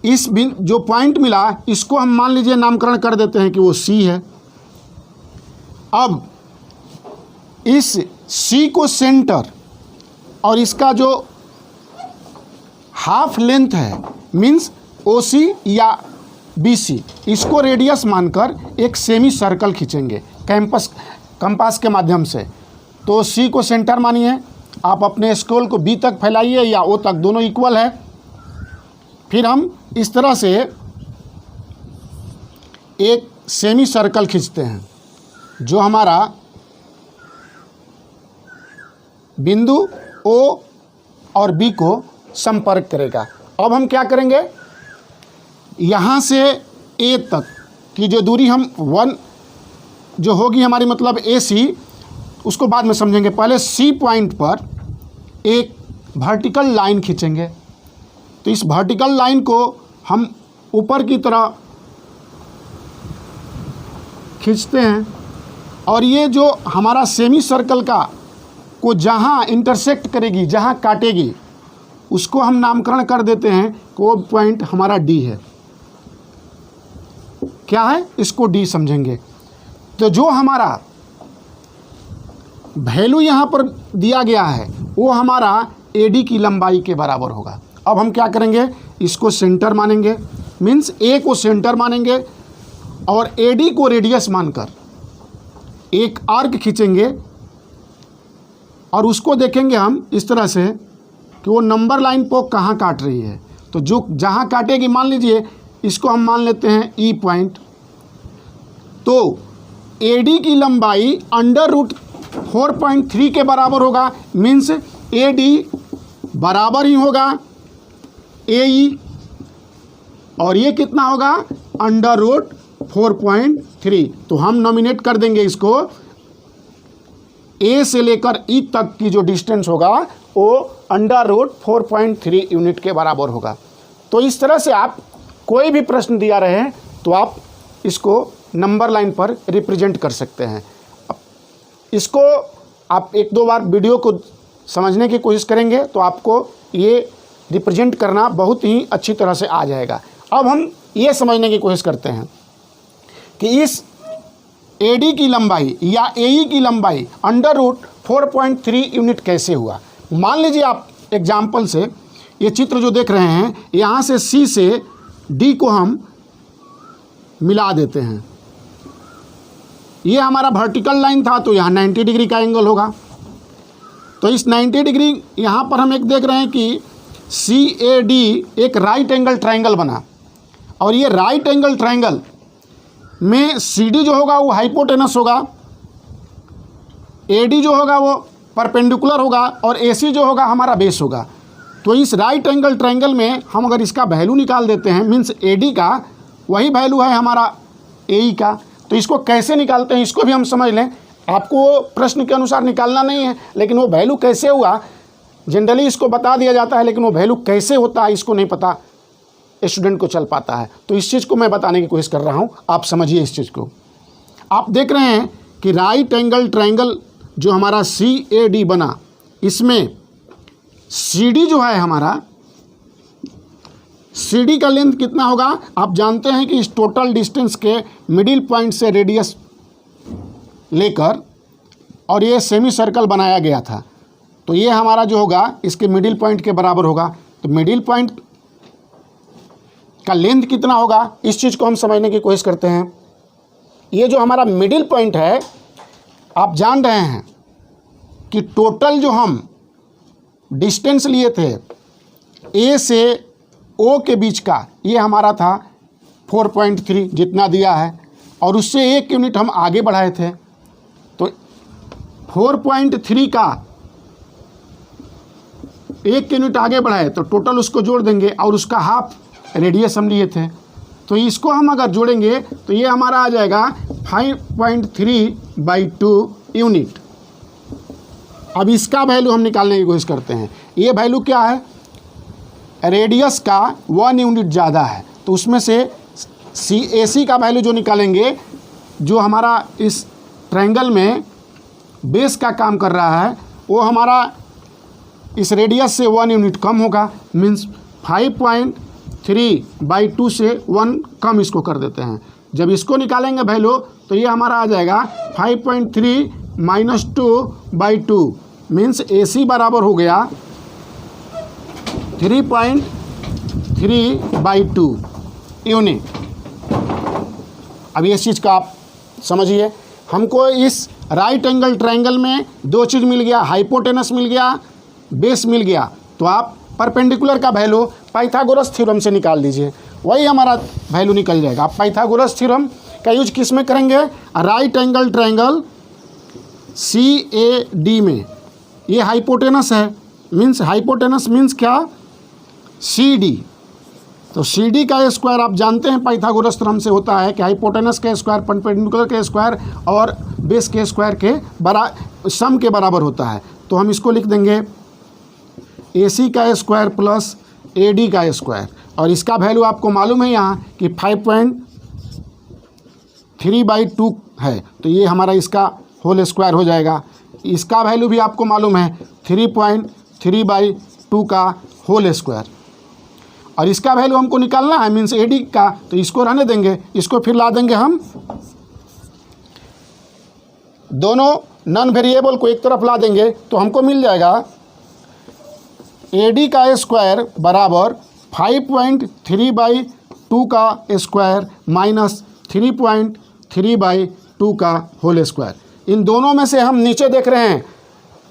इस जो पॉइंट मिला इसको हम मान लीजिए नामकरण कर देते हैं कि वो C है। अब इस C को सेंटर और इसका जो हाफ लेंथ है मीन्स OC या BC, इसको रेडियस मानकर एक सेमी सर्कल खींचेंगे कंपास के माध्यम से। तो C को सेंटर मानिए, आप अपने स्केल को B तक फैलाइए या O तक, दोनों इक्वल है। फिर हम इस तरह से एक सेमी सर्कल खींचते हैं जो हमारा बिंदु O और B को संपर्क करेगा। अब हम क्या करेंगे, यहाँ से A तक की जो दूरी हम 1 जो होगी हमारी मतलब AC, उसको बाद में समझेंगे। पहले C पॉइंट पर एक वर्टिकल लाइन खींचेंगे। तो इस वर्टिकल लाइन को हम ऊपर की तरह खींचते हैं और ये जो हमारा सेमी सर्कल का को जहाँ इंटरसेक्ट करेगी, जहाँ काटेगी, उसको हम नामकरण कर देते हैं कि वो पॉइंट हमारा D है। क्या है, इसको D समझेंगे। तो जो हमारा वैल्यू यहाँ पर दिया गया है वो हमारा AD की लंबाई के बराबर होगा। अब हम क्या करेंगे, इसको सेंटर मानेंगे, मीन्स A को सेंटर मानेंगे और AD को रेडियस मानकर एक आर्क खींचेंगे और उसको देखेंगे हम इस तरह से कि वो नंबर लाइन को कहाँ काट रही है। तो जो जहाँ काटेगी, मान लीजिए इसको हम मान लेते हैं E पॉइंट। तो AD की लंबाई √4.3 के बराबर होगा, मीन्स AD बराबर ही होगा AE, और ये कितना होगा √4.3। तो हम नॉमिनेट कर देंगे इसको, A से लेकर E तक की जो डिस्टेंस होगा वो √4.3 यूनिट के बराबर होगा। तो इस तरह से आप कोई भी प्रश्न दिया रहे तो आप इसको नंबर लाइन पर रिप्रेजेंट कर सकते हैं। इसको आप 1-2 बार वीडियो को समझने की कोशिश करेंगे तो आपको ये रिप्रेजेंट करना बहुत ही अच्छी तरह से आ जाएगा। अब हम ये समझने की कोशिश करते हैं कि इस AD की लंबाई या AE की लंबाई √4.3 यूनिट कैसे हुआ। मान लीजिए आप एग्जाम्पल से ये चित्र जो देख रहे हैं, यहाँ से C से D को हम मिला देते हैं। ये हमारा वर्टिकल लाइन था तो यहाँ 90 डिग्री का एंगल होगा। तो इस 90 डिग्री यहाँ पर हम एक देख रहे हैं कि CAD एक राइट एंगल ट्रायंगल बना, और ये राइट एंगल ट्रायंगल में CD जो होगा वो हाइपोटेनस होगा, AD जो होगा वो परपेंडिकुलर होगा और AC जो होगा हमारा बेस होगा। तो इस राइट एंगल ट्रायंगल में हम अगर इसका वैल्यू निकाल देते हैं, मीन्स AD का वही वैल्यू है हमारा AE का। तो इसको कैसे निकालते हैं इसको भी हम समझ लें। आपको प्रश्न के अनुसार निकालना नहीं है, लेकिन वो वैल्यू कैसे हुआ जनरली इसको बता दिया जाता है, लेकिन वो वैल्यू कैसे होता है इसको नहीं पता स्टूडेंट को चल पाता है। तो इस चीज़ को मैं बताने की कोशिश कर रहा हूँ, आप समझिए इस चीज़ को। आप देख रहे हैं कि राइट एंगल ट्रायंगल जो हमारा CAD बना, इसमें CD जो है हमारा, CD का लेंथ कितना होगा आप जानते हैं कि इस टोटल डिस्टेंस के मिडिल पॉइंट से रेडियस लेकर और ये सेमी सर्कल बनाया गया था। तो ये हमारा जो होगा इसके मिडिल पॉइंट के बराबर होगा। तो मिडिल पॉइंट का लेंथ कितना होगा, इस चीज़ को हम समझने की कोशिश करते हैं। ये जो हमारा मिडिल पॉइंट है, आप जान रहे हैं कि टोटल जो हम डिस्टेंस लिए थे A से O के बीच का, ये हमारा था 4.3 जितना दिया है, और उससे 1 यूनिट हम आगे बढ़ाए थे। तो 4.3 का 1 यूनिट आगे बढ़ाए तो टोटल उसको जोड़ देंगे, और उसका हाफ रेडियस हम लिए थे। तो इसको हम अगर जोड़ेंगे तो ये हमारा आ जाएगा 5.3/2 यूनिट। अब इसका वैल्यू हम निकालने की कोशिश करते हैं। ये वैल्यू क्या है, रेडियस का 1 यूनिट ज़्यादा है, तो उसमें से CAC का वैल्यू जो निकालेंगे, जो हमारा इस ट्रायंगल में बेस का काम कर रहा है, वो हमारा इस रेडियस से 1 यूनिट कम होगा, मीन्स 5.3/2 से 1 कम इसको कर देते हैं। जब इसको निकालेंगे वैल्यू तो ये हमारा आ जाएगा 5.3 - 2/2, मीन्स AC बराबर हो गया 3.3/2 यूनिट। अब ये चीज़ का आप समझिए, हमको इस राइट एंगल ट्रायंगल में दो चीज़ मिल गया, हाइपोटेनस मिल गया, बेस मिल गया। तो आप परपेंडिकुलर का वैल्यू पाइथागोरस थ्योरम से निकाल दीजिए, वही हमारा वैल्यू निकल जाएगा। आप पाइथागोरस थ्योरम का यूज किस में करेंगे? राइट एंगल ट्रायंगल CAD में। ये हाइपोटेनस है, मीन्स हाइपोटेनस मीन्स क्या? CD। तो CD का स्क्वायर आप जानते हैं पाइथागोरस थ्योरम से होता है कि हाइपोटेनस के स्क्वायर परपेंडिकुलर के स्क्वायर और बेस के स्क्वायर के सम के बराबर होता है। तो हम इसको लिख देंगे AC का स्क्वायर प्लस AD का स्क्वायर, और इसका वैल्यू आपको मालूम है यहाँ कि 5.3/2 है, तो ये हमारा इसका होल स्क्वायर हो जाएगा। इसका वैल्यू भी आपको मालूम है 3.3/2 का होल स्क्वायर, और इसका वैल्यू हमको निकालना है मीन्स AD का, तो इसको रहने देंगे, इसको फिर ला देंगे हम, दोनों नॉन वेरिएबल को एक तरफ ला देंगे तो हमको मिल जाएगा AD का स्क्वायर बराबर 5.3/2 का स्क्वायर माइनस 3.3/2 का होल स्क्वायर। इन दोनों में से हम नीचे देख रहे हैं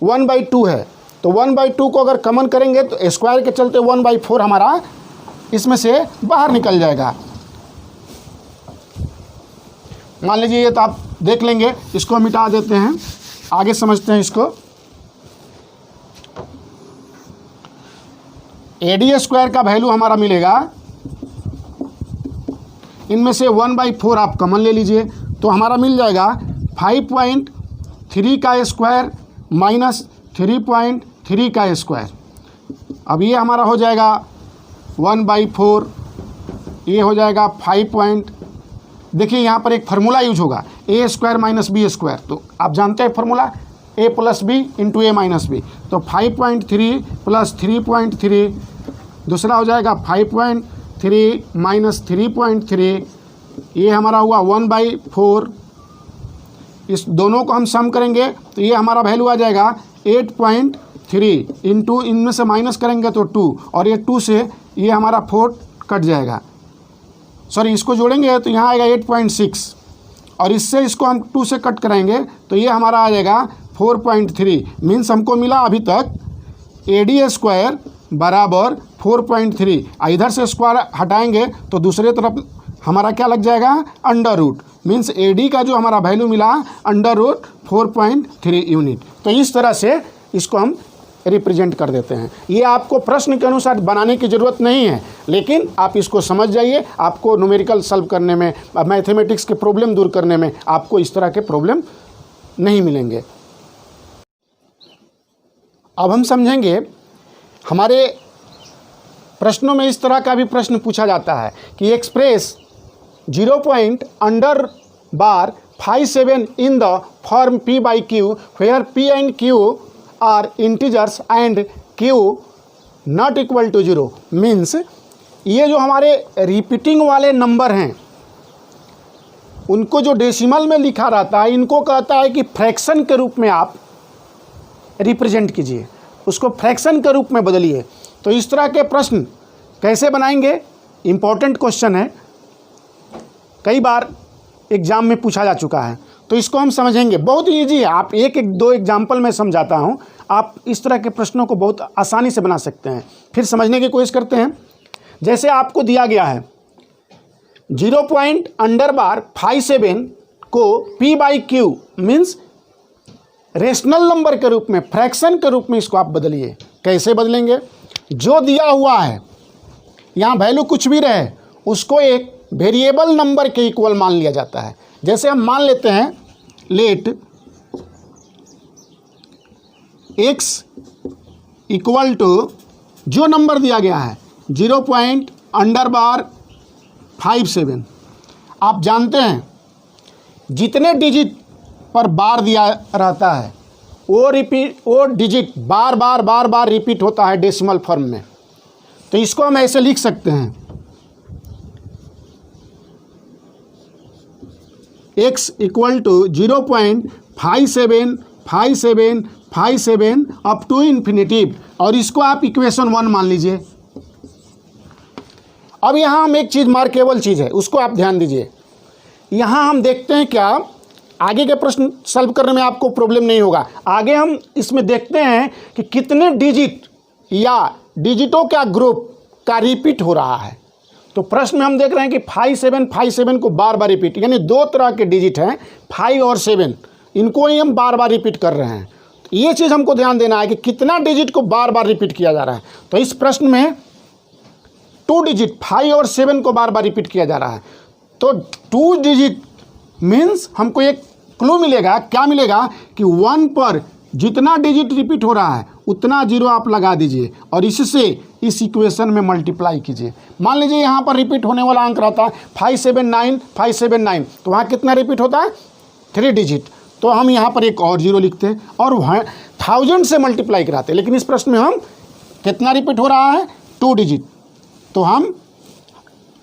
1/2 है, तो 1/2 को अगर कॉमन करेंगे तो स्क्वायर के चलते 1/4 हमारा इसमें से बाहर निकल जाएगा। मान लीजिए ये तो आप देख लेंगे, इसको मिटा देते हैं, आगे समझते हैं इसको। AD स्क्वायर का वैल्यू हमारा मिलेगा, इनमें से 1/4 आप कॉमन ले लीजिए तो हमारा मिल जाएगा 5.3 का स्क्वायर माइनस 3.3 का स्क्वायर। अब ये हमारा हो जाएगा 1/4, ये हो जाएगा 5. देखिए यहाँ पर एक फार्मूला यूज होगा, A square minus B square, तो आप जानते हैं formula A + B × A - B, तो 5.3 + 3.3, दूसरा हो जाएगा 5.3 - 3.3, ये हमारा हुआ 1/4। इस दोनों को हम सम करेंगे तो ये हमारा वैल्यू आ जाएगा 8.3 इंटू, इनमें से माइनस करेंगे तो 2, और ये 2 से ये हमारा 4 कट जाएगा, सॉरी इसको जोड़ेंगे तो यहाँ आएगा 8.6, और इससे इसको हम 2 से कट कराएंगे तो ये हमारा आ जाएगा 4.3। मीन्स हमको मिला अभी तक AD स्क्वायर बराबर 4.3। इधर से स्क्वायर हटाएंगे तो दूसरे तरफ हमारा क्या लग जाएगा? अंडर रूट, मीन्स AD का जो हमारा वैल्यू मिला √4.3 यूनिट। तो इस तरह से इसको हम रिप्रेजेंट कर देते हैं। ये आपको प्रश्न के अनुसार बनाने की ज़रूरत नहीं है, लेकिन आप इसको समझ जाइए, आपको न्यूमेरिकल सॉल्व करने में, मैथमेटिक्स के प्रॉब्लम दूर करने में आपको इस तरह के प्रॉब्लम नहीं मिलेंगे। अब हम समझेंगे, हमारे प्रश्नों में इस तरह का भी प्रश्न पूछा जाता है कि express 0.57 in the form P/Q where P and Q are integers and Q not equal to 0। Means ये जो हमारे रिपीटिंग वाले नंबर हैं उनको जो डेसिमल में लिखा रहता है, इनको कहता है कि फ्रैक्शन के रूप में आप रिप्रेजेंट कीजिए, उसको फ्रैक्शन के रूप में बदलिए। तो इस तरह के प्रश्न कैसे बनाएंगे? इम्पॉर्टेंट क्वेश्चन है, कई बार एग्ज़ाम में पूछा जा चुका है, तो इसको हम समझेंगे। बहुत ईजी है, आप एक दो एग्जाम्पल में समझाता हूँ, आप इस तरह के प्रश्नों को बहुत आसानी से बना सकते हैं। फिर समझने की कोशिश करते हैं। जैसे आपको दिया गया है 0.57 को P/Q मीन्स रेशनल नंबर के रूप में, फ्रैक्शन के रूप में इसको आप बदलिए। कैसे बदलेंगे? जो दिया हुआ है यहाँ वैल्यू कुछ भी रहे, उसको एक वेरिएबल नंबर के इक्वल मान लिया जाता है। जैसे हम मान लेते हैं लेट x इक्वल टू जो नंबर दिया गया है 0.57। आप जानते हैं जितने डिजिट पर बार दिया रहता है वो डिजिट बार बार रिपीट होता है डेसिमल फॉर्म में, तो इसको हम ऐसे लिख सकते हैं x equal to 0.575757 up to infinitive, और इसको आप इक्वेशन 1 मान लीजिए। अब यहाँ हम एक चीज़, मार्केबल चीज़ है, उसको आप ध्यान दीजिए। यहाँ हम देखते हैं क्या, आगे के प्रश्न सॉल्व करने में आपको प्रॉब्लम नहीं होगा। आगे हम इसमें देखते हैं कि कितने डिजिट या डिजिटों का ग्रुप का रिपीट हो रहा है। तो प्रश्न में हम देख रहे हैं कि 5757 को बार बार रिपीट, यानी दो तरह के डिजिट हैं 5 और 7, इनको ही हम बार बार रिपीट कर रहे हैं। तो ये चीज़ हमको ध्यान देना है कि कितना डिजिट को बार बार रिपीट किया जा रहा है। तो इस प्रश्न में 2 डिजिट 5 और 7 को बार बार रिपीट किया जा रहा है। तो 2 डिजिट मीन्स हमको एक क्लू मिलेगा, क्या मिलेगा कि 1 पर जितना डिजिट रिपीट हो रहा है उतना जीरो आप लगा दीजिए और इससे इस इक्वेशन में मल्टीप्लाई कीजिए। मान लीजिए यहाँ पर रिपीट होने वाला अंक रहता है 579, तो वहाँ कितना रिपीट होता है 3 डिजिट, तो हम यहाँ पर एक और जीरो लिखते हैं और 1000 से मल्टीप्लाई कराते हैं। लेकिन इस प्रश्न में हम कितना रिपीट हो रहा है 2 डिजिट, तो हम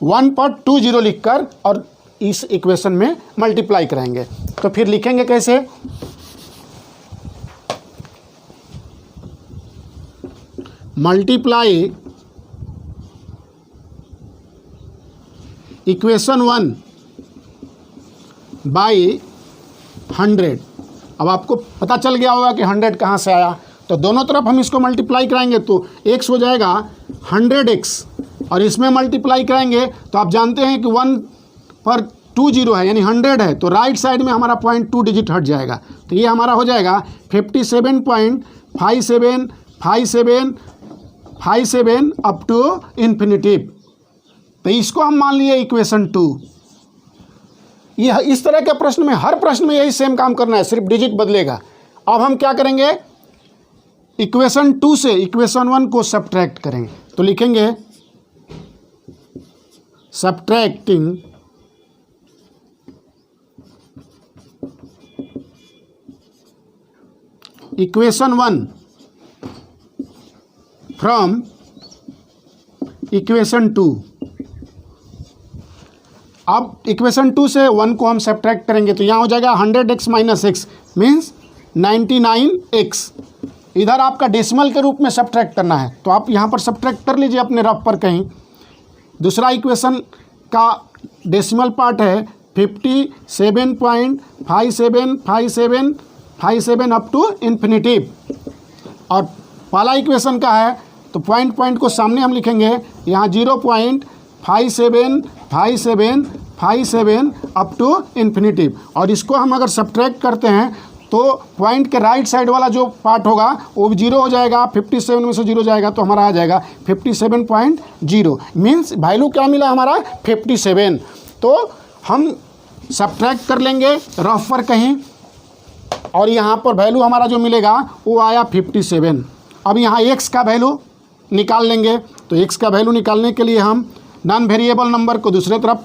1 पर 2 जीरो लिखकर और इस इक्वेशन में मल्टीप्लाई कराएंगे। तो फिर लिखेंगे कैसे, मल्टीप्लाई इक्वेशन 1 बाई 100। अब आपको पता चल गया होगा कि 100 कहाँ से आया, तो दोनों तरफ हम इसको मल्टीप्लाई कराएंगे तो x हो जाएगा 100x और इसमें मल्टीप्लाई कराएंगे तो आप जानते हैं कि 1 पर 2 जीरो है यानी 100 है, तो राइट साइड में हमारा 0.2 डिजिट हट जाएगा, तो ये हमारा हो जाएगा 57.5757 अप टू इन्फिनिटिव। तो इसको हम मान लिए इक्वेशन 2। ये इस तरह के प्रश्न में, हर प्रश्न में यही सेम काम करना है, सिर्फ डिजिट बदलेगा। अब हम क्या करेंगे, इक्वेशन 2 से इक्वेशन 1 को सब्ट्रैक्ट करेंगे, तो लिखेंगे सब्ट्रैक्टिंग इक्वेशन 1 फ्रॉम इक्वेशन 2। अब इक्वेशन 2 से 1 को हम सब्ट्रैक्ट करेंगे तो यहाँ हो जाएगा 100x minus x means 99x। इधर आपका डेसिमल के रूप में सब्ट्रैक्ट करना है, तो आप यहाँ पर सब्ट्रैक्ट कर लीजिए अपने रफ पर कहीं। दूसरा इक्वेशन का डेसिमल पार्ट है 57.575757 अप टू इन्फिनिटिव, और पहला इक्वेशन का है तो पॉइंट को सामने हम लिखेंगे यहाँ 0.575757 अप टू इन्फिनिटिव, और इसको हम अगर सब्ट्रैक्ट करते हैं तो पॉइंट के राइट साइड वाला जो पार्ट होगा वो भी जीरो हो जाएगा, 57 में से जीरो जाएगा तो हमारा आ जाएगा 57.0 मीन्स वैल्यू क्या मिला हमारा 57। तो हम सब्ट्रैक्ट कर लेंगे रफ पर कहीं और यहाँ पर वैल्यू हमारा जो मिलेगा वो आया 57। अब यहाँ x का वैल्यू निकाल लेंगे, तो x का वैल्यू निकालने के लिए हम नॉन वेरिएबल नंबर को दूसरे तरफ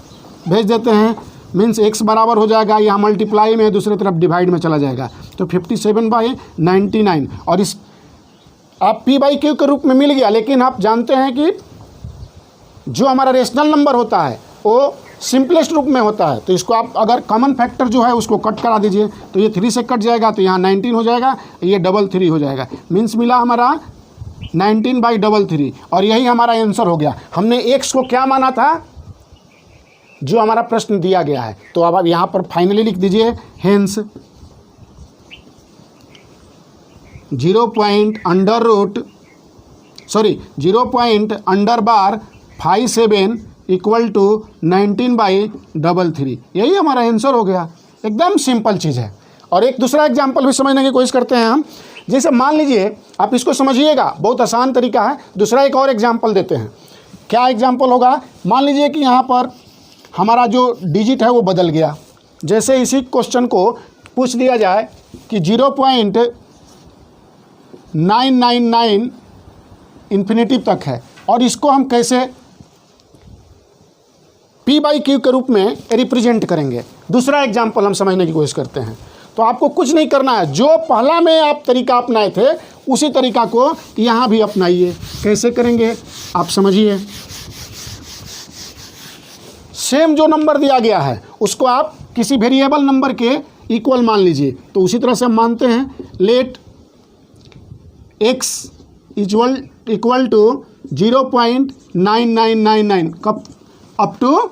भेज देते हैं, मीन्स x बराबर हो जाएगा, यहाँ मल्टीप्लाई में दूसरे तरफ डिवाइड में चला जाएगा, तो 57/99 और इस आप p/q के रूप में मिल गया। लेकिन आप जानते हैं कि जो हमारा रेशनल नंबर होता है वो सिंपलेस्ट रूप में होता है, तो इसको आप अगर कॉमन फैक्टर जो है उसको कट करा दीजिए तो ये 3 से कट जाएगा, तो यहाँ 19 हो जाएगा, ये 33 हो जाएगा, मीन्स मिला हमारा 19/33 और यही हमारा आंसर हो गया। हमने x को क्या माना था जो हमारा प्रश्न दिया गया है, तो अब आप यहाँ पर फाइनली लिख दीजिए हेंस 0.57 इक्वल टू 19/33, यही हमारा आंसर हो गया। एकदम सिंपल चीज़ है। और एक दूसरा एग्जाम्पल भी समझने की कोशिश करते हैं हम, जैसे मान लीजिए आप इसको समझिएगा, बहुत आसान तरीका है। दूसरा एक और एग्जाम्पल देते हैं। क्या एग्जाम्पल होगा, मान लीजिए कि यहाँ पर हमारा जो डिजिट है वो बदल गया। जैसे इसी क्वेश्चन को पूछ दिया जाए कि 0.999 इन्फिनिटिव तक है और इसको हम कैसे p/q के रूप में रिप्रेजेंट करेंगे। दूसरा एग्जाम्पल हम समझने की कोशिश करते हैं। तो आपको कुछ नहीं करना है, जो पहला में आप तरीका अपनाए थे उसी तरीका को यहाँ भी अपनाइए। कैसे करेंगे आप समझिए। सेम जो नंबर दिया गया है उसको आप किसी वेरिएबल नंबर के इक्वल मान लीजिए। तो उसी तरह से हम मानते हैं लेट x इक्वल टू 0.9999 कब अप टू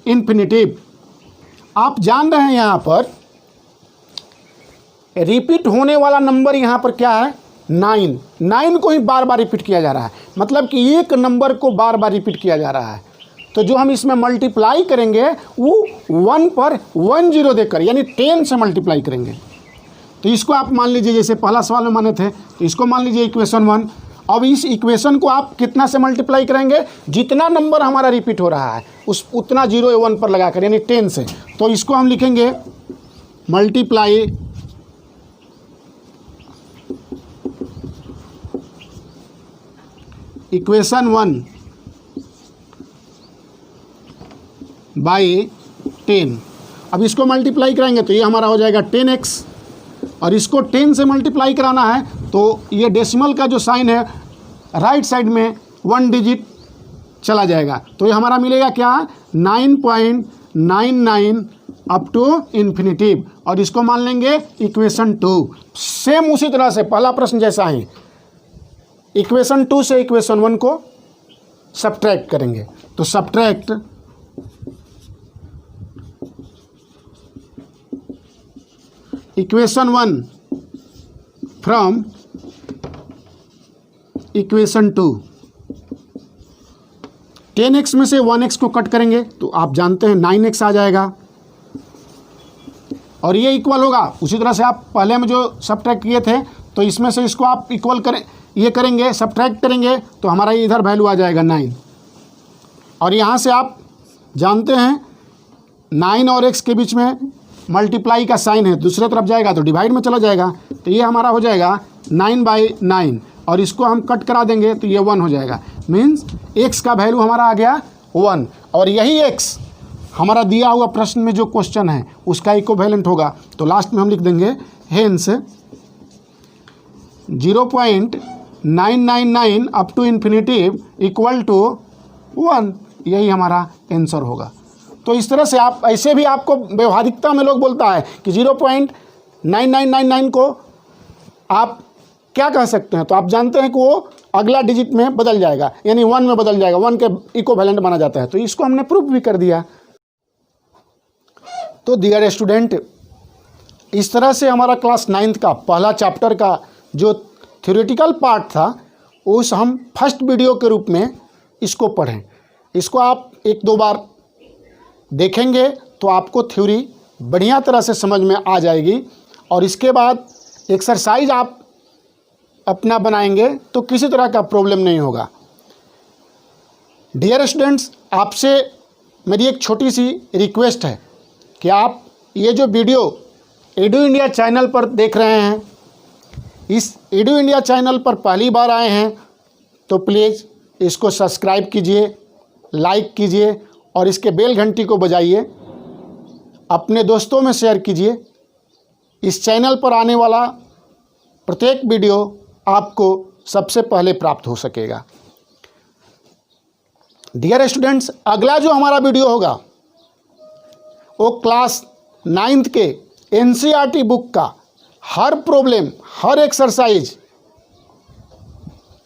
इन्फिनिटिव। आप जान रहे हैं यहाँ पर रिपीट होने वाला नंबर यहाँ पर क्या है 9 को ही बार बार रिपीट किया जा रहा है, मतलब कि एक नंबर को बार बार रिपीट किया जा रहा है। तो जो हम इसमें मल्टीप्लाई करेंगे वो 1 पर 10 देकर यानी 10 से मल्टीप्लाई करेंगे। तो इसको आप मान लीजिए जैसे पहला सवाल में माने थे, तो इसको मान लीजिए इक्वेशन 1। अब इस इक्वेशन को आप कितना से मल्टीप्लाई करेंगे, जितना नंबर हमारा रिपीट हो रहा है उतना 0 या 1 पर लगाकर यानी 10 से। तो इसको हम लिखेंगे मल्टीप्लाई इक्वेशन 1 बाई 10। अब इसको मल्टीप्लाई करेंगे तो ये हमारा हो जाएगा 10x, और इसको 10 से मल्टीप्लाई कराना है तो ये डेसिमल का जो साइन है राइट साइड में 1 डिजिट चला जाएगा। तो ये हमारा मिलेगा क्या 9.99 अप टू इन्फिनिटिव, और इसको मान लेंगे इक्वेशन 2। सेम उसी तरह से पहला प्रश्न जैसा है, इक्वेशन 2 से इक्वेशन 1 को सब्ट्रैक्ट करेंगे। तो subtract equation 1 from equation 2। 10x में से 1x को कट करेंगे तो आप जानते हैं 9x आ जाएगा, और ये इक्वल होगा उसी तरह से आप पहले में जो सब्ट्रैक्ट किए थे तो इसमें से इसको आप इक्वल करें, ये करेंगे सब्ट्रैक्ट करेंगे तो हमारा इधर वैल्यू आ जाएगा 9। और यहाँ से आप जानते हैं 9 और x के बीच में मल्टीप्लाई का साइन है, दूसरे तरफ जाएगा तो डिवाइड में चला जाएगा। तो ये हमारा हो जाएगा 9/9, और इसको हम कट करा देंगे तो ये 1 हो जाएगा। मीन्स x का वैल्यू हमारा आ गया 1, और यही x हमारा दिया हुआ प्रश्न में जो क्वेश्चन है उसका इक्विवेलेंट होगा। तो लास्ट में हम लिख देंगे hence 0.999 up to infinitive equal to 1, यही हमारा आंसर होगा। तो इस तरह से आप ऐसे भी आपको व्यवहारिकता में लोग बोलता है कि 0.9999 को आप क्या कह सकते हैं, तो आप जानते हैं कि वो अगला डिजिट में बदल जाएगा यानी 1 में बदल जाएगा, 1 के इक्विवेलेंट माना जाता है। तो इसको हमने प्रूफ भी कर दिया। तो डियर स्टूडेंट, इस तरह से हमारा क्लास 9th का पहला चैप्टर का जो थ्योरेटिकल पार्ट था उस हम फर्स्ट वीडियो के रूप में इसको पढ़ें। इसको आप 1-2 बार देखेंगे तो आपको थ्योरी बढ़िया तरह से समझ में आ जाएगी, और इसके बाद एक्सरसाइज आप अपना बनाएंगे तो किसी तरह का प्रॉब्लम नहीं होगा। डियर स्टूडेंट्स, आपसे मेरी एक छोटी सी रिक्वेस्ट है कि आप ये जो वीडियो एडू इंडिया चैनल पर देख रहे हैं, इस एडू इंडिया चैनल पर पहली बार आए हैं तो प्लीज़ इसको सब्सक्राइब कीजिए, लाइक कीजिए और इसके बेल घंटी को बजाइए, अपने दोस्तों में शेयर कीजिए। इस चैनल पर आने वाला प्रत्येक वीडियो आपको सबसे पहले प्राप्त हो सकेगा। डियर स्टूडेंट्स, अगला जो हमारा वीडियो होगा वो क्लास 9th के NCERT बुक का हर प्रॉब्लम, हर एक्सरसाइज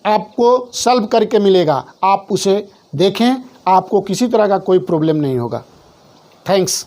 आपको सॉल्व करके मिलेगा। आप उसे देखें, आपको किसी तरह का कोई प्रॉब्लम नहीं होगा। थैंक्स।